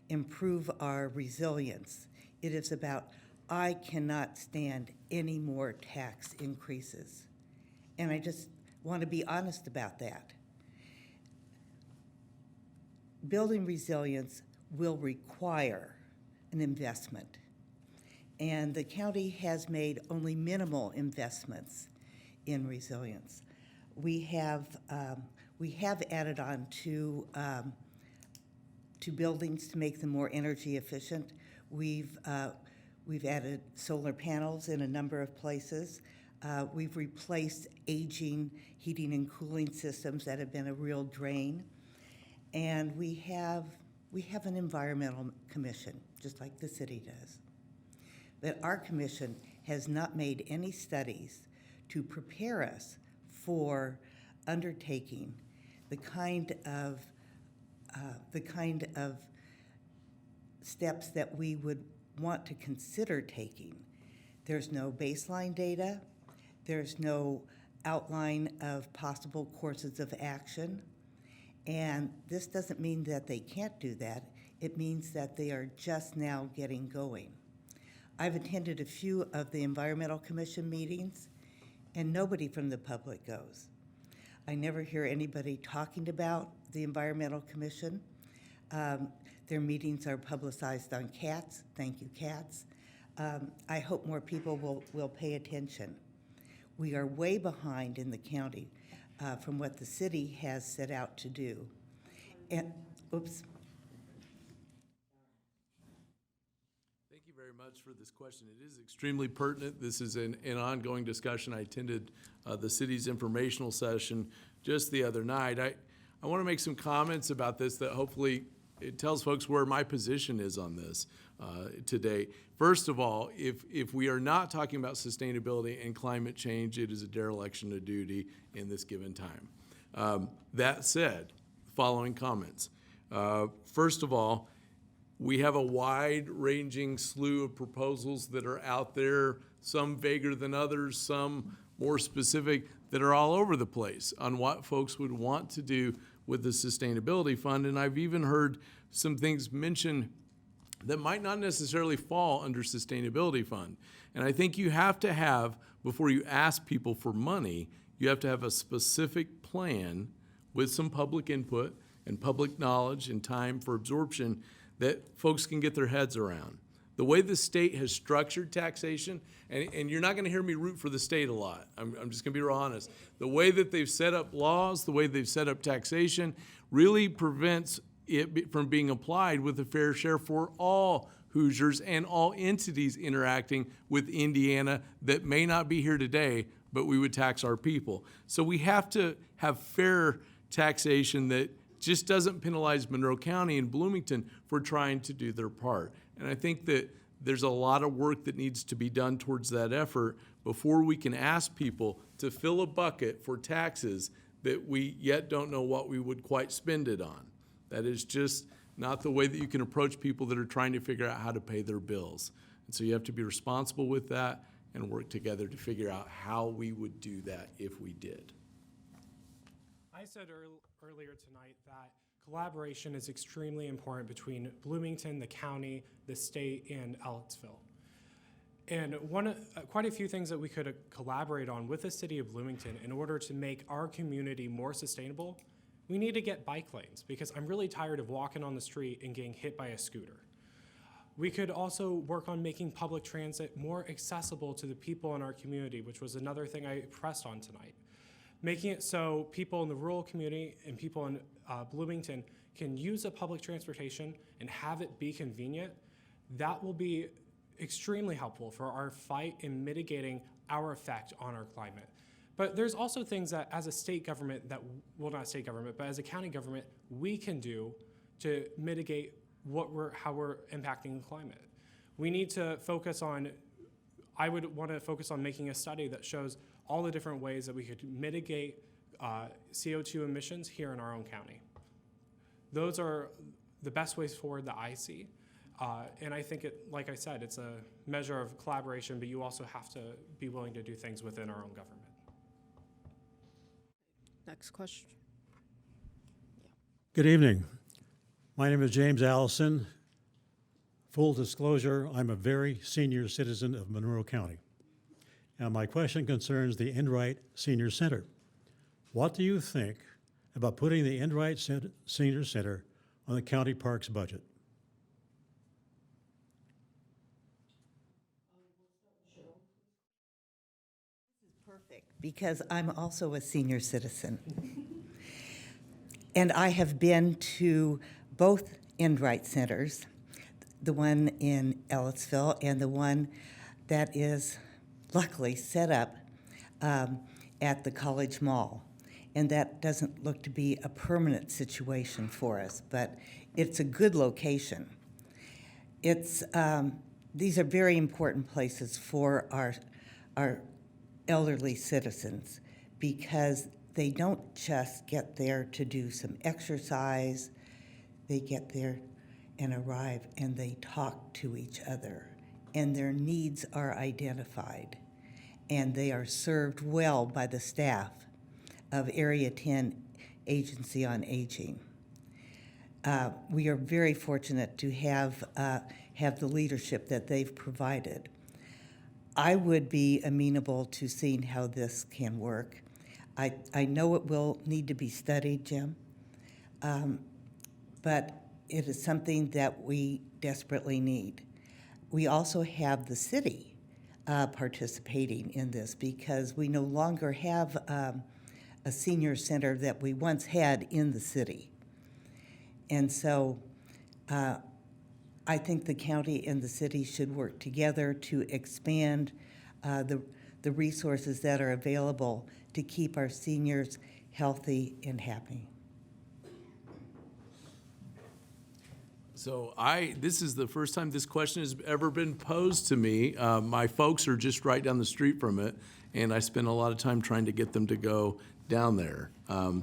J: improve our resilience. It is about, I cannot stand any more tax increases. And I just want to be honest about that. Building resilience will require an investment. And the county has made only minimal investments in resilience. We have We have added on to buildings to make them more energy efficient. We've added solar panels in a number of places. We've replaced aging heating and cooling systems that have been a real drain. And we have an environmental commission, just like the city does. But our commission has not made any studies to prepare us for undertaking the kind of steps that we would want to consider taking. There's no baseline data. There's no outline of possible courses of action. And this doesn't mean that they can't do that. It means that they are just now getting going. I've attended a few of the Environmental Commission meetings, and nobody from the public goes. I never hear anybody talking about the Environmental Commission. Their meetings are publicized on CATS. Thank you, CATS. I hope more people will pay attention. We are way behind in the county from what the city has set out to do. And, oops.
K: Thank you very much for this question. It is extremely pertinent. This is an ongoing discussion. I attended the city's informational session just the other night. I want to make some comments about this that hopefully it tells folks where my position is on this today. First of all, if we are not talking about sustainability and climate change, it is a dereliction of duty in this given time. That said, following comments. First of all, we have a wide-ranging slew of proposals that are out there, some vaguer than others, some more specific, that are all over the place on what folks would want to do with the Sustainability Fund. And I've even heard some things mentioned that might not necessarily fall under Sustainability Fund. And I think you have to have, before you ask people for money, you have to have a specific plan with some public input and public knowledge and time for absorption that folks can get their heads around. The way the state has structured taxation, and you're not going to hear me root for the state a lot. I'm just going to be real honest. The way that they've set up laws, the way they've set up taxation, really prevents it from being applied with a fair share for all Hoosiers and all entities interacting with Indiana that may not be here today, but we would tax our people. So we have to have fair taxation that just doesn't penalize Monroe County and Bloomington for trying to do their part. And I think that there's a lot of work that needs to be done towards that effort before we can ask people to fill a bucket for taxes that we yet don't know what we would quite spend it on. That is just not the way that you can approach people that are trying to figure out how to pay their bills. And so you have to be responsible with that and work together to figure out how we would do that if we did.
L: I said earlier tonight that collaboration is extremely important between Bloomington, the county, the state, and Ellettsville. And quite a few things that we could collaborate on with the city of Bloomington in order to make our community more sustainable. We need to get bike lanes because I'm really tired of walking on the street and getting hit by a scooter. We could also work on making public transit more accessible to the people in our community, which was another thing I pressed on tonight. Making it so people in the rural community and people in Bloomington can use a public transportation and have it be convenient. That will be extremely helpful for our fight in mitigating our effect on our climate. But there's also things that as a state government that, well, not state government, but as a county government, we can do to mitigate how we're impacting the climate. We need to focus on, I would want to focus on making a study that shows all the different ways that we could mitigate CO2 emissions here in our own county. Those are the best ways forward that I see. And I think like I said, it's a measure of collaboration, but you also have to be willing to do things within our own government.
B: Next question.
H: Good evening. My name is James Allison. Full disclosure, I'm a very senior citizen of Monroe County. And my question concerns the Enright Senior Center. What do you think about putting the Enright Senior Center on the county parks budget?
J: Perfect, because I'm also a senior citizen. And I have been to both Enright centers, the one in Ellisville and the one that is luckily set up at the College Mall. And that doesn't look to be a permanent situation for us, but it's a good location. It's, these are very important places for our elderly citizens because they don't just get there to do some exercise, they get there and arrive and they talk to each other and their needs are identified and they are served well by the staff of Area 10 Agency on Aging. We are very fortunate to have the leadership that they've provided. I would be amenable to seeing how this can work. I know it will need to be studied, Jim, but it is something that we desperately need. We also have the city participating in this because we no longer have a senior center that we once had in the city. And so I think the county and the city should work together to expand the resources that are available to keep our seniors healthy and happy.
K: So this is the first time this question has ever been posed to me. My folks are just right down the street from it, and I spend a lot of time trying to get them to go down there.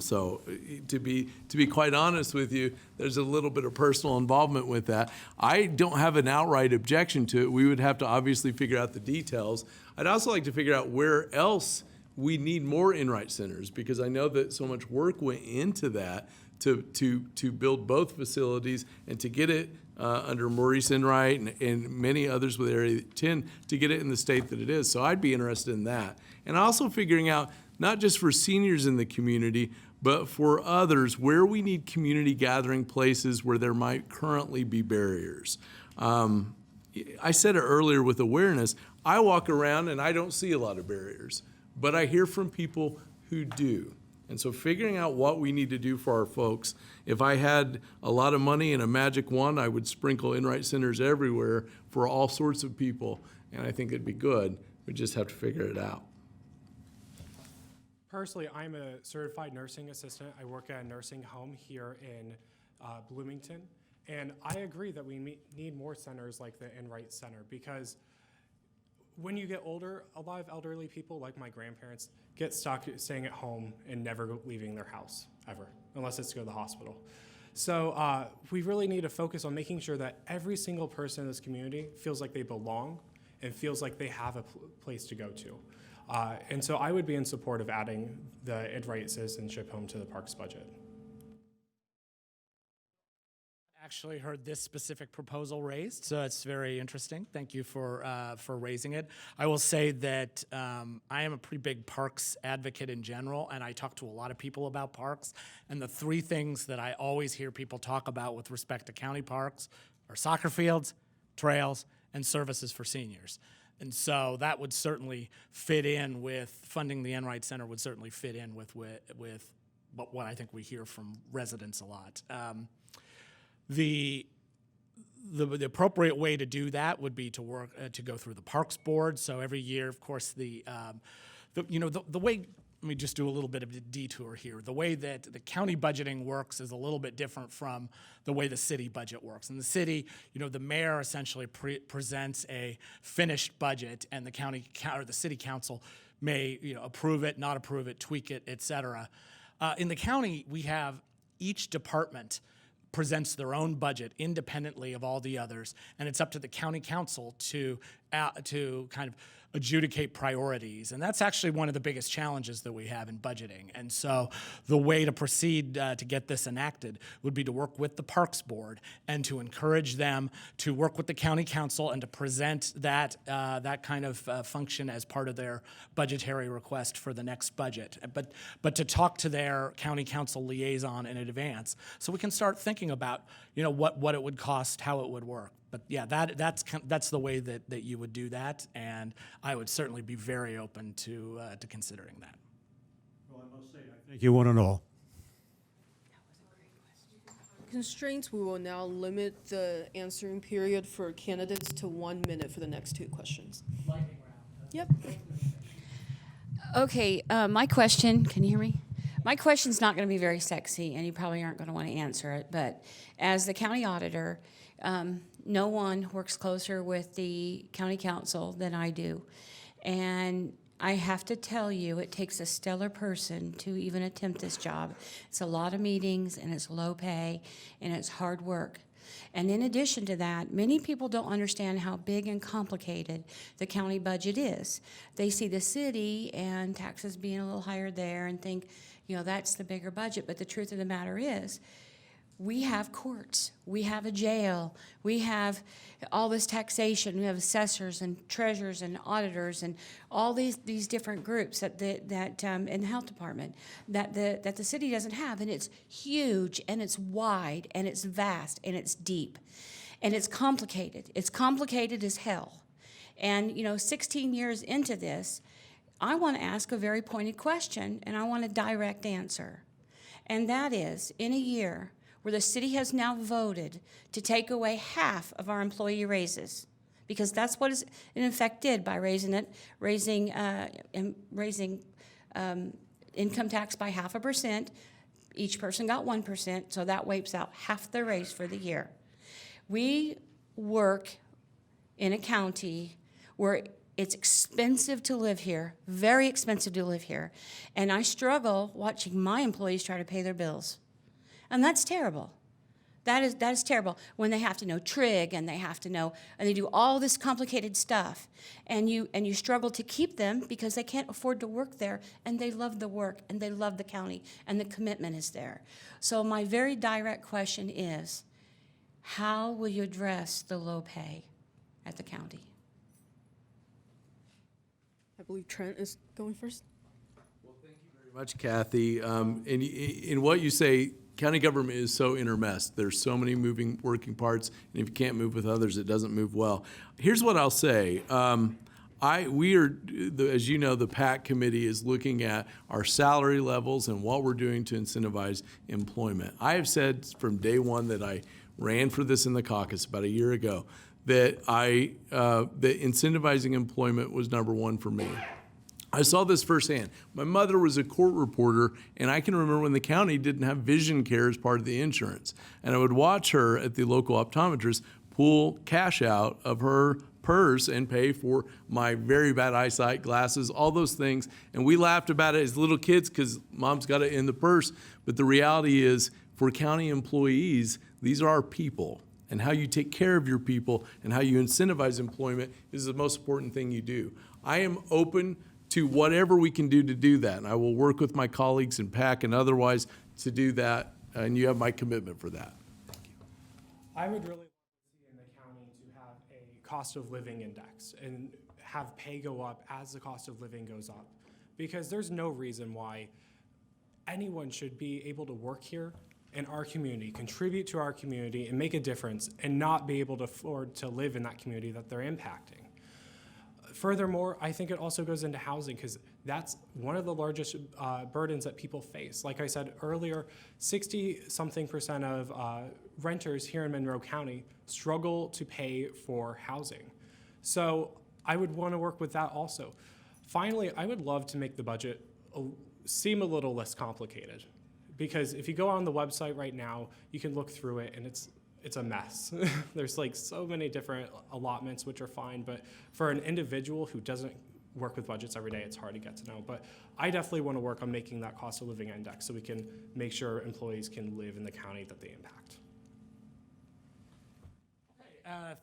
K: So to be quite honest with you, there's a little bit of personal involvement with that. I don't have an outright objection to it. We would have to obviously figure out the details. I'd also like to figure out where else we need more Enright centers, because I know that so much work went into that to build both facilities and to get it under Maurice Enright and many others with Area 10 to get it in the state that it is. So I'd be interested in that. And also figuring out, not just for seniors in the community, but for others, where we need community gathering places where there might currently be barriers. I said it earlier with awareness. I walk around and I don't see a lot of barriers, but I hear from people who do. And so figuring out what we need to do for our folks, if I had a lot of money and a magic wand, I would sprinkle Enright centers everywhere for all sorts of people, and I think it'd be good. We just have to figure it out.
L: Personally, I'm a certified nursing assistant. I work at a nursing home here in Bloomington, and I agree that we need more centers like the Enright Center, because when you get older, a lot of elderly people, like my grandparents, get stuck staying at home and never leaving their house, ever, unless it's to go to the hospital. So we really need to focus on making sure that every single person in this community feels like they belong and feels like they have a place to go to. And so I would be in support of adding the Enright Citizenship Home to the Parks budget.
I: Actually heard this specific proposal raised, so it's very interesting. Thank you for raising it. I will say that I am a pretty big parks advocate in general, and I talk to a lot of people about parks, and the three things that I always hear people talk about with respect to county parks are soccer fields, trails, and services for seniors. And so that would certainly fit in with funding the Enright Center, would certainly fit in with what I think we hear from residents a lot. The appropriate way to do that would be to work to go through the Parks Board. So every year, of course, the way. Let me just do a little bit of a detour here. The way that the county budgeting works is a little bit different from the way the city budget works. In the city, the mayor essentially presents a finished budget, and the county or the city council may approve it, not approve it, tweak it, et cetera. In the county, we have each department presents their own budget independently of all the others, and it's up to the county council to kind of adjudicate priorities. And that's actually one of the biggest challenges that we have in budgeting. And so the way to proceed to get this enacted would be to work with the Parks Board and to encourage them to work with the county council and to present that kind of function as part of their budgetary request for the next budget. But to talk to their county council liaison in advance so we can start thinking about what it would cost, how it would work. But yeah, that's the way that you would do that, and I would certainly be very open to considering that.
H: Well, I must say, I thank you one and all.
B: constraints, we will now limit the answering period for candidates to 1 minute for the next 2 questions. Yep.
N: Okay, my question, can you hear me? My question's not going to be very sexy, and you probably aren't going to want to answer it, but as the county auditor, no one works closer with the county council than I do. And I have to tell you, it takes a stellar person to even attempt this job. It's a lot of meetings, and it's low pay, and it's hard work. And in addition to that, many people don't understand how big and complicated the county budget is. They see the city and taxes being a little higher there and think, you know, that's the bigger budget. But the truth of the matter is, we have courts, we have a jail, we have all this taxation, we have assessors and treasurers and auditors and all these different groups that in the health department that the city doesn't have, and it's huge and it's wide and it's vast and it's deep and it's complicated. It's complicated as hell. And 16 years into this, I want to ask a very pointed question, and I want a direct answer. And that is, in a year where the city has now voted to take away half of our employee raises, because that's what it in effect did by raising income tax by 0.5%. Each person got 1%, so that wipes out half the raise for the year. We work in a county where it's expensive to live here, very expensive to live here, and I struggle watching my employees try to pay their bills. And that's terrible. That is terrible when they have to know trig and they have to know, and they do all this complicated stuff, and you struggle to keep them because they can't afford to work there, and they love the work and they love the county and the commitment is there. So my very direct question is, how will you address the low pay at the county?
B: I believe Trent is going first.
K: Well, thank you very much, Kathy. And in what you say, county government is so intermessed. There's so many moving working parts, and if you can't move with others, it doesn't move well. Here's what I'll say. We are, as you know, the PAC committee is looking at our salary levels and what we're doing to incentivize employment. I have said from day one that I ran for this in the caucus about a year ago that that incentivizing employment was number one for me. I saw this firsthand. My mother was a court reporter, and I can remember when the county didn't have vision care as part of the insurance. And I would watch her at the local optometrist pull cash out of her purse and pay for my very bad eyesight, glasses, all those things. And we laughed about it as little kids because mom's got it in the purse. But the reality is, for county employees, these are our people. And how you take care of your people and how you incentivize employment is the most important thing you do. I am open to whatever we can do to do that. And I will work with my colleagues in PAC and otherwise to do that. And you have my commitment for that. Thank you.
L: I would really like to see in the county to have a cost of living index and have pay go up as the cost of living goes up. Because there's no reason why anyone should be able to work here in our community, contribute to our community, and make a difference, and not be able to afford to live in that community that they're impacting. Furthermore, I think it also goes into housing because that's one of the largest burdens that people face. Like I said earlier, 60-something% of renters here in Monroe County struggle to pay for housing. So I would want to work with that also. Finally, I would love to make the budget seem a little less complicated, because if you go on the website right now, you can look through it and it's a mess. There's like so many different allotments, which are fine, but for an individual who doesn't work with budgets every day, it's hard to get to know. But I definitely want to work on making that cost of living index so we can make sure employees can live in the county that they impact.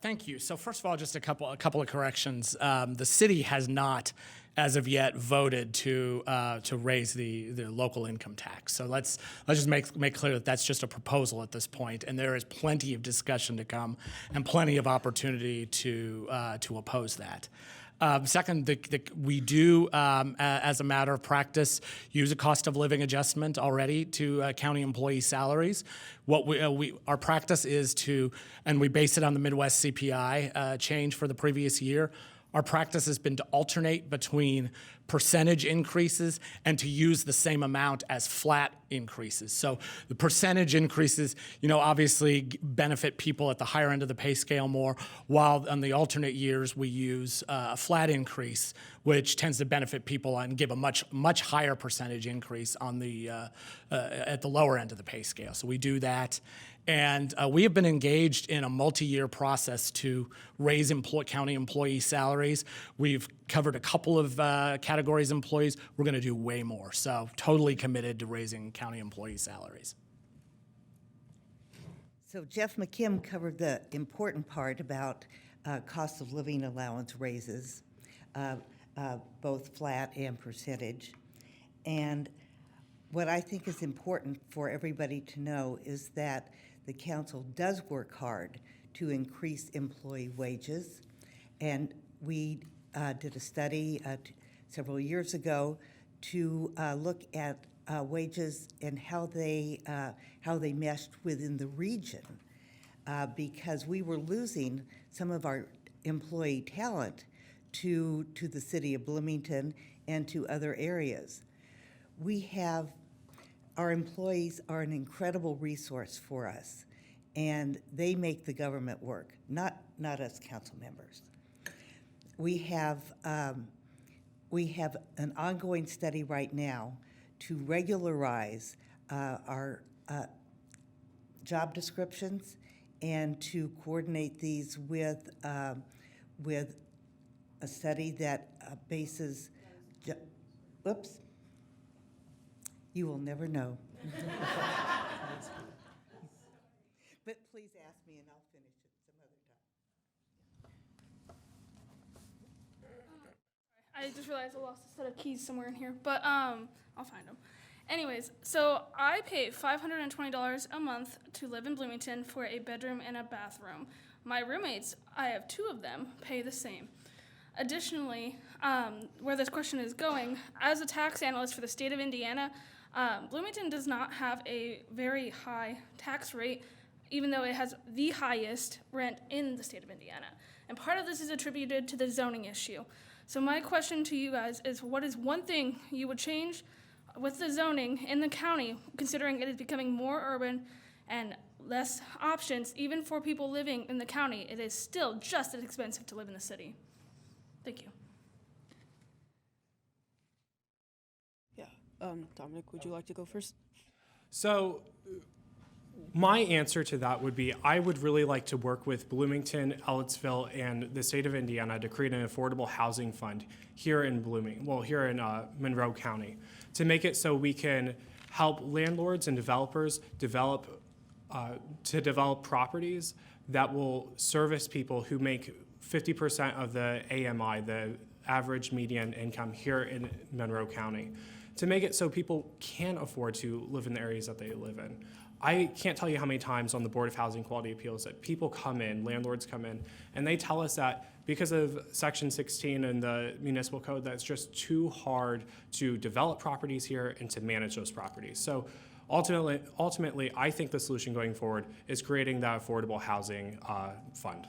I: Thank you. So first of all, just a couple of corrections. The city has not, as of yet, voted to raise the local income tax. So let's just make clear that that's just a proposal at this point, and there is plenty of discussion to come and plenty of opportunity to oppose that. Second, we do, as a matter of practice, use a cost of living adjustment already to county employee salaries. What our practice is to, and we base it on the Midwest CPI change for the previous year. Our practice has been to alternate between percentage increases and to use the same amount as flat increases. So the percentage increases, obviously benefit people at the higher end of the pay scale more, while on the alternate years we use a flat increase, which tends to benefit people and give a much higher percentage increase on the at the lower end of the pay scale. So we do that. And we have been engaged in a multi-year process to raise county employee salaries. We've covered a couple of categories of employees. We're going to do way more. So totally committed to raising county employee salaries.
J: So Jeff McKim covered the important part about cost of living allowance raises, both flat and percentage. And what I think is important for everybody to know is that the council does work hard to increase employee wages. And we did a study several years ago to look at wages and how they meshed within the region, because we were losing some of our employee talent to the city of Bloomington and to other areas. Our employees are an incredible resource for us, and they make the government work, not us council members. We have an ongoing study right now to regularize our job descriptions and to coordinate these with a study that bases. Whoops. You will never know. But please ask me and I'll finish it some other time.
G: I just realized I lost a set of keys somewhere in here, but I'll find them. Anyways, so I pay $520 a month to live in Bloomington for a bedroom and a bathroom. My roommates, I have 2 of them, pay the same. Additionally, where this question is going, as a tax analyst for the state of Indiana, Bloomington does not have a very high tax rate, even though it has the highest rent in the state of Indiana. And part of this is attributed to the zoning issue. So my question to you guys is, what is one thing you would change with the zoning in the county, considering it is becoming more urban and less options, even for people living in the county? It is still just as expensive to live in the city. Thank you.
B: Dominic, would you like to go first?
L: So my answer to that would be, I would really like to work with Bloomington, Ellettsville, and the state of Indiana to create an affordable housing fund here in Monroe County, to make it so we can help landlords and developers develop properties that will service people who make 50% of the AMI, the average median income here in Monroe County, to make it so people can afford to live in the areas that they live in. I can't tell you how many times on the Board of Housing Quality Appeals that people come in, landlords come in, and they tell us that because of Section 16 in the municipal code, that it's just too hard to develop properties here and to manage those properties. So ultimately, I think the solution going forward is creating that affordable housing fund.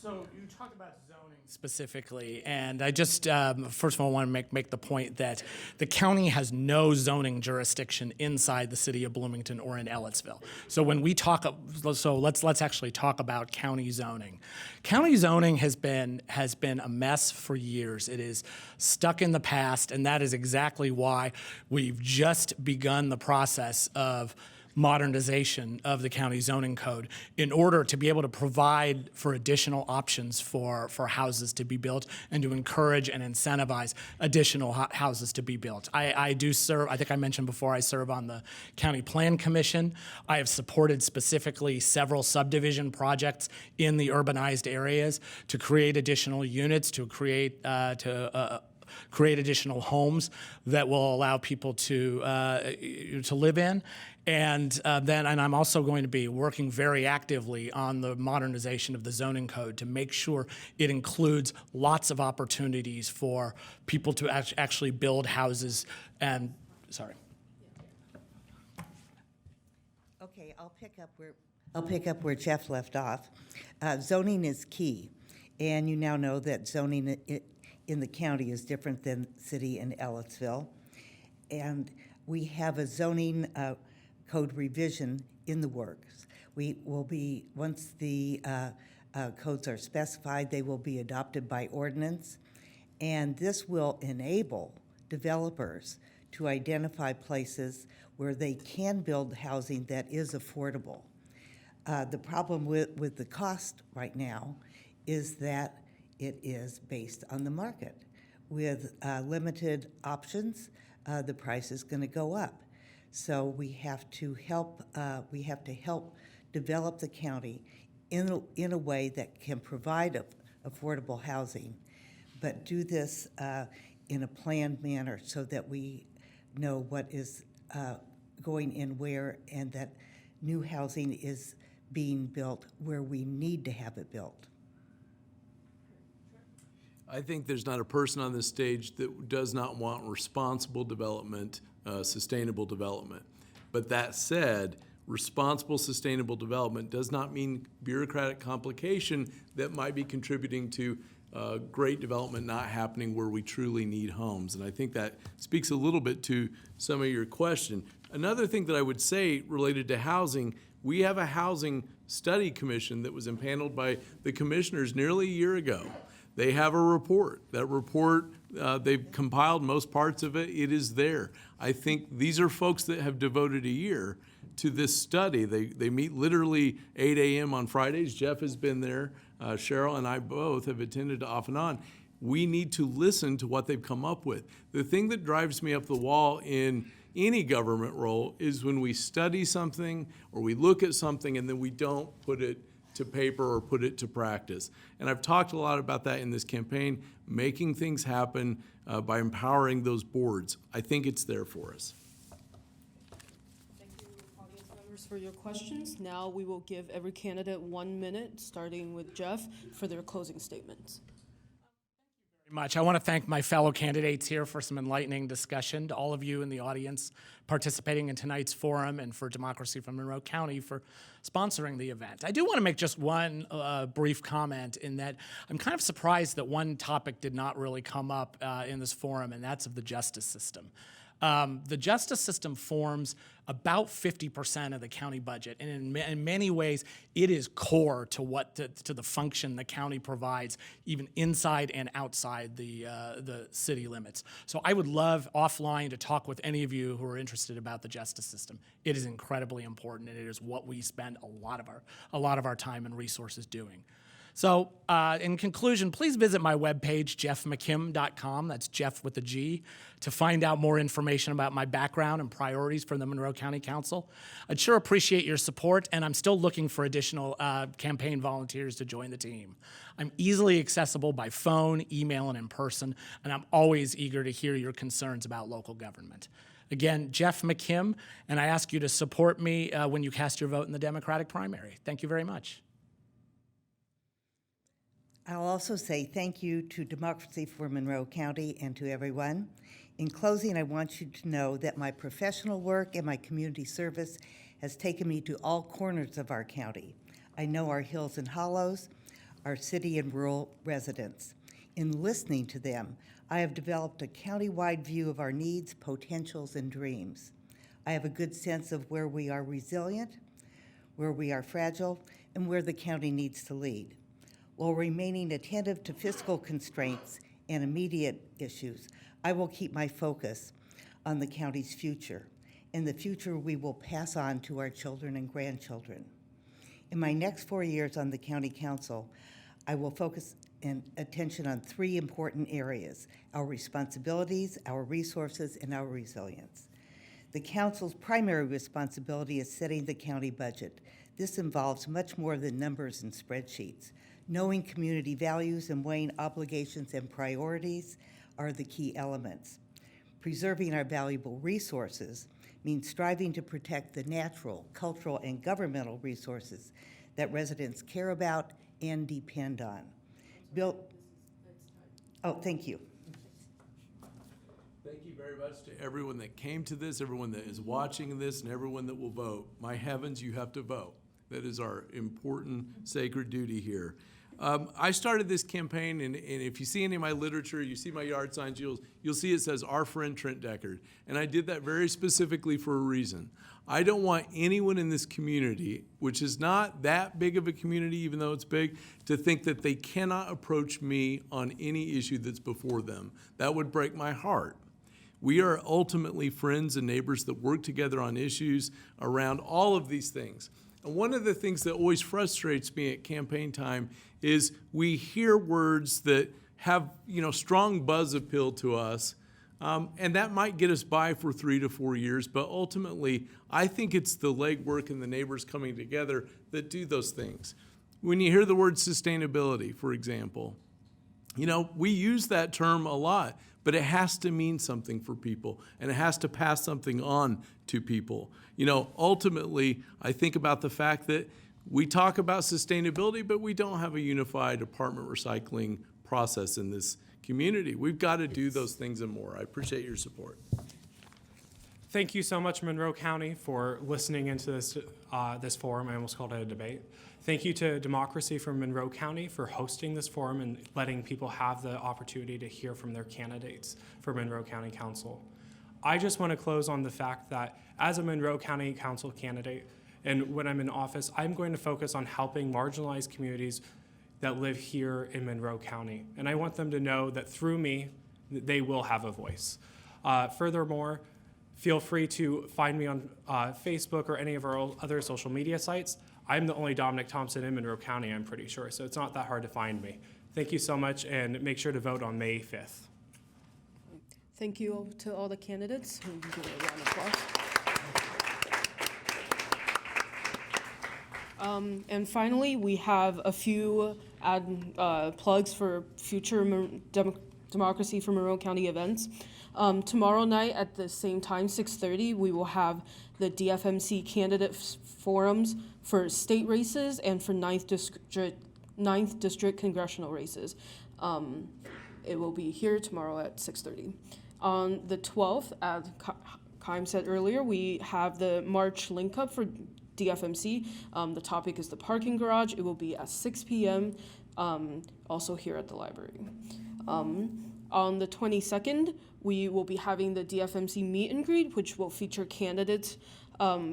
I: So you talked about zoning specifically, and I just, first of all, want to make the point that the county has no zoning jurisdiction inside the city of Bloomington or in Ellettsville. So when we talk, let's actually talk about county zoning. County zoning has been a mess for years. It is stuck in the past, and that is exactly why we've just begun the process of modernization of the county zoning code in order to be able to provide for additional options for houses to be built and to encourage and incentivize additional houses to be built. I do serve, I think I mentioned before, I serve on the County Plan Commission. I have supported specifically several subdivision projects in the urbanized areas to create additional units, to create additional homes that will allow people to live in. And I'm also going to be working very actively on the modernization of the zoning code to make sure it includes lots of opportunities for people to actually build houses. And sorry.
J: Okay, I'll pick up where Jeff left off. Zoning is key, and you now know that zoning in the county is different than city in Ellisville. And we have a zoning code revision in the works. We will be, once the codes are specified, they will be adopted by ordinance. And this will enable developers to identify places where they can build housing that is affordable. The problem with the cost right now is that it is based on the market. With limited options, the price is going to go up. So we have to help develop the county in a way that can provide affordable housing, but do this in a planned manner so that we know what is going in where, and that new housing is being built where we need to have it built.
K: I think there's not a person on this stage that does not want responsible development, sustainable development. But that said, responsible, sustainable development does not mean bureaucratic complication that might be contributing to great development not happening where we truly need homes. And I think that speaks a little bit to some of your question. Another thing that I would say related to housing, we have a housing study commission that was impaneled by the commissioners nearly a year ago. They have a report. That report, they've compiled most parts of it. It is there. I think these are folks that have devoted a year to this study. They meet literally 8 a.m. on Fridays. Jeff has been there. Cheryl and I both have attended off and on. We need to listen to what they've come up with. The thing that drives me up the wall in any government role is when we study something or we look at something and then we don't put it to paper or put it to practice. And I've talked a lot about that in this campaign, making things happen by empowering those boards. I think it's there for us.
B: Thank you, audience members, for your questions. Now we will give every candidate 1 minute, starting with Jeff, for their closing statements.
I: Much. I want to thank my fellow candidates here for some enlightening discussion, to all of you in the audience participating in tonight's forum, and for Democracy from Monroe County for sponsoring the event. I do want to make just one brief comment in that I'm kind of surprised that one topic did not really come up in this forum, and that's of the justice system. The justice system forms about 50% of the county budget, and in many ways, it is core to to the function the county provides, even inside and outside the city limits. So I would love offline to talk with any of you who are interested about the justice system. It is incredibly important, and it is what we spend a lot of our time and resources doing. So in conclusion, please visit my webpage, dfmcm.com, that's Jeff with a G, to find out more information about my background and priorities for the Monroe County Council. I'd sure appreciate your support, and I'm still looking for additional campaign volunteers to join the team. I'm easily accessible by phone, email, and in person, and I'm always eager to hear your concerns about local government. Again, Jeff McKim, and I ask you to support me when you cast your vote in the Democratic primary. Thank you very much.
J: I'll also say thank you to Democracy for Monroe County and to everyone. In closing, I want you to know that my professional work and my community service has taken me to all corners of our county. I know our hills and hollows, our city and rural residents. In listening to them, I have developed a county-wide view of our needs, potentials, and dreams. I have a good sense of where we are resilient, where we are fragile, and where the county needs to lead. While remaining attentive to fiscal constraints and immediate issues, I will keep my focus on the county's future, and the future we will pass on to our children and grandchildren. In my next 4 years on the County Council, I will focus attention on 3 important areas: our responsibilities, our resources, and our resilience. The Council's primary responsibility is setting the county budget. This involves much more than numbers and spreadsheets. Knowing community values and weighing obligations and priorities are the key elements. Preserving our valuable resources means striving to protect the natural, cultural, and governmental resources that residents care about and depend on. Thank you.
K: Thank you very much to everyone that came to this, everyone that is watching this, and everyone that will vote. My heavens, you have to vote. That is our important, sacred duty here. I started this campaign, and if you see any of my literature, you see my yard signs, you'll see it says, "Our friend Trent Deckard." And I did that very specifically for a reason. I don't want anyone in this community, which is not that big of a community, even though it's big, to think that they cannot approach me on any issue that's before them. That would break my heart. We are ultimately friends and neighbors that work together on issues around all of these things. And one of the things that always frustrates me at campaign time is we hear words that have, strong buzz appeal to us, and that might get us by for 3 to 4 years, but ultimately, I think it's the legwork and the neighbors coming together that do those things. When you hear the word sustainability, for example, we use that term a lot, but it has to mean something for people, and it has to pass something on to people. Ultimately, I think about the fact that we talk about sustainability, but we don't have a unified apartment recycling process in this community. We've got to do those things and more. I appreciate your support.
L: Thank you so much, Monroe County, for listening into this forum. I almost called it a debate. Thank you to Democracy from Monroe County for hosting this forum and letting people have the opportunity to hear from their candidates for Monroe County Council. I just want to close on the fact that as a Monroe County Council candidate, and when I'm in office, I'm going to focus on helping marginalized communities that live here in Monroe County. And I want them to know that through me, they will have a voice. Furthermore, feel free to find me on Facebook or any of our other social media sites. I'm the only Dominic Thompson in Monroe County, I'm pretty sure, so it's not that hard to find me. Thank you so much, and make sure to vote on May 5th.
B: Thank you to all the candidates. We'll give a round of applause. And finally, we have a few plugs for future Democracy for Monroe County events. Tomorrow night at the same time, 6:30, we will have the DFMC candidate forums for state races and for 9th District congressional races. It will be here tomorrow at 6:30. On the 12th, as Chaim said earlier, we have the March link up for DFMC. The topic is the parking garage. It will be at 6 p.m. Also here at the library. On the 22nd, we will be having the DFMC meet and greet, which will feature candidates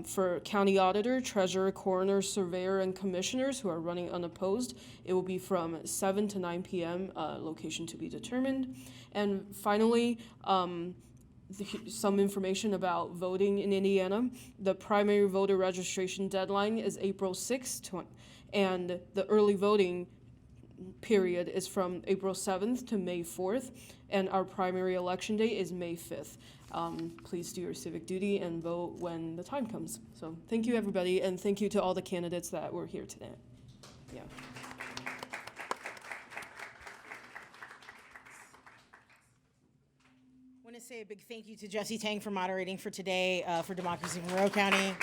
B: for county auditor, treasurer, coroner, surveyor, and commissioners who are running unopposed. It will be from 7 to 9 p.m., location to be determined. And finally, some information about voting in Indiana. The primary voter registration deadline is April 6th, and the early voting period is from April 7th to May 4th, and our primary election day is May 5th. Please do your civic duty and vote when the time comes. So thank you, everybody, and thank you to all the candidates that were here today. Yeah.
O: I want to say a big thank you to Jesse Tang for moderating for today for Democracy in Monroe County.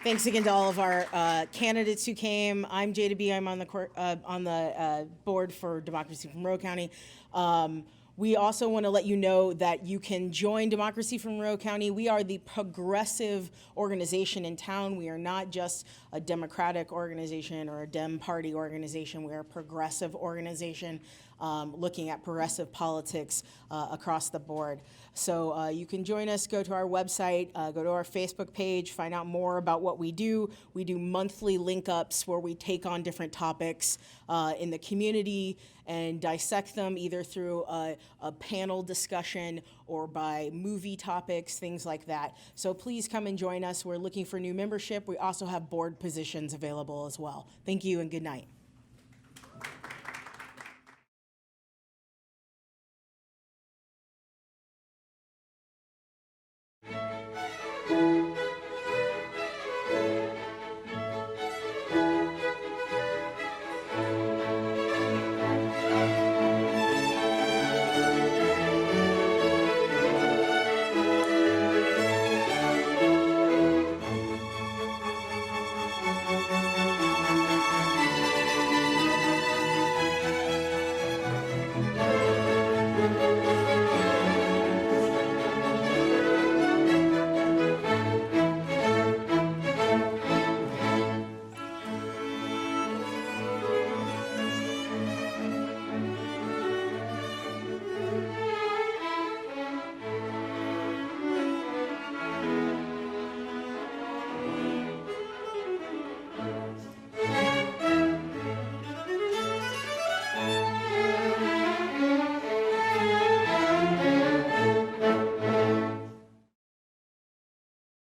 O: Thanks again to all of our candidates who came. I'm Jada B. I'm on the board for Democracy from Monroe County. We also want to let you know that you can join Democracy from Monroe County. We are the progressive organization in town. We are not just a Democratic organization or a Dem Party organization. We are a progressive organization looking at progressive politics across the board. So you can join us, go to our website, go to our Facebook page, find out more about what we do. We do monthly link-ups where we take on different topics in the community and dissect them either through a panel discussion or by movie topics, things like that. So please come and join us. We're looking for new membership. We also have board positions available as well. Thank you and good night.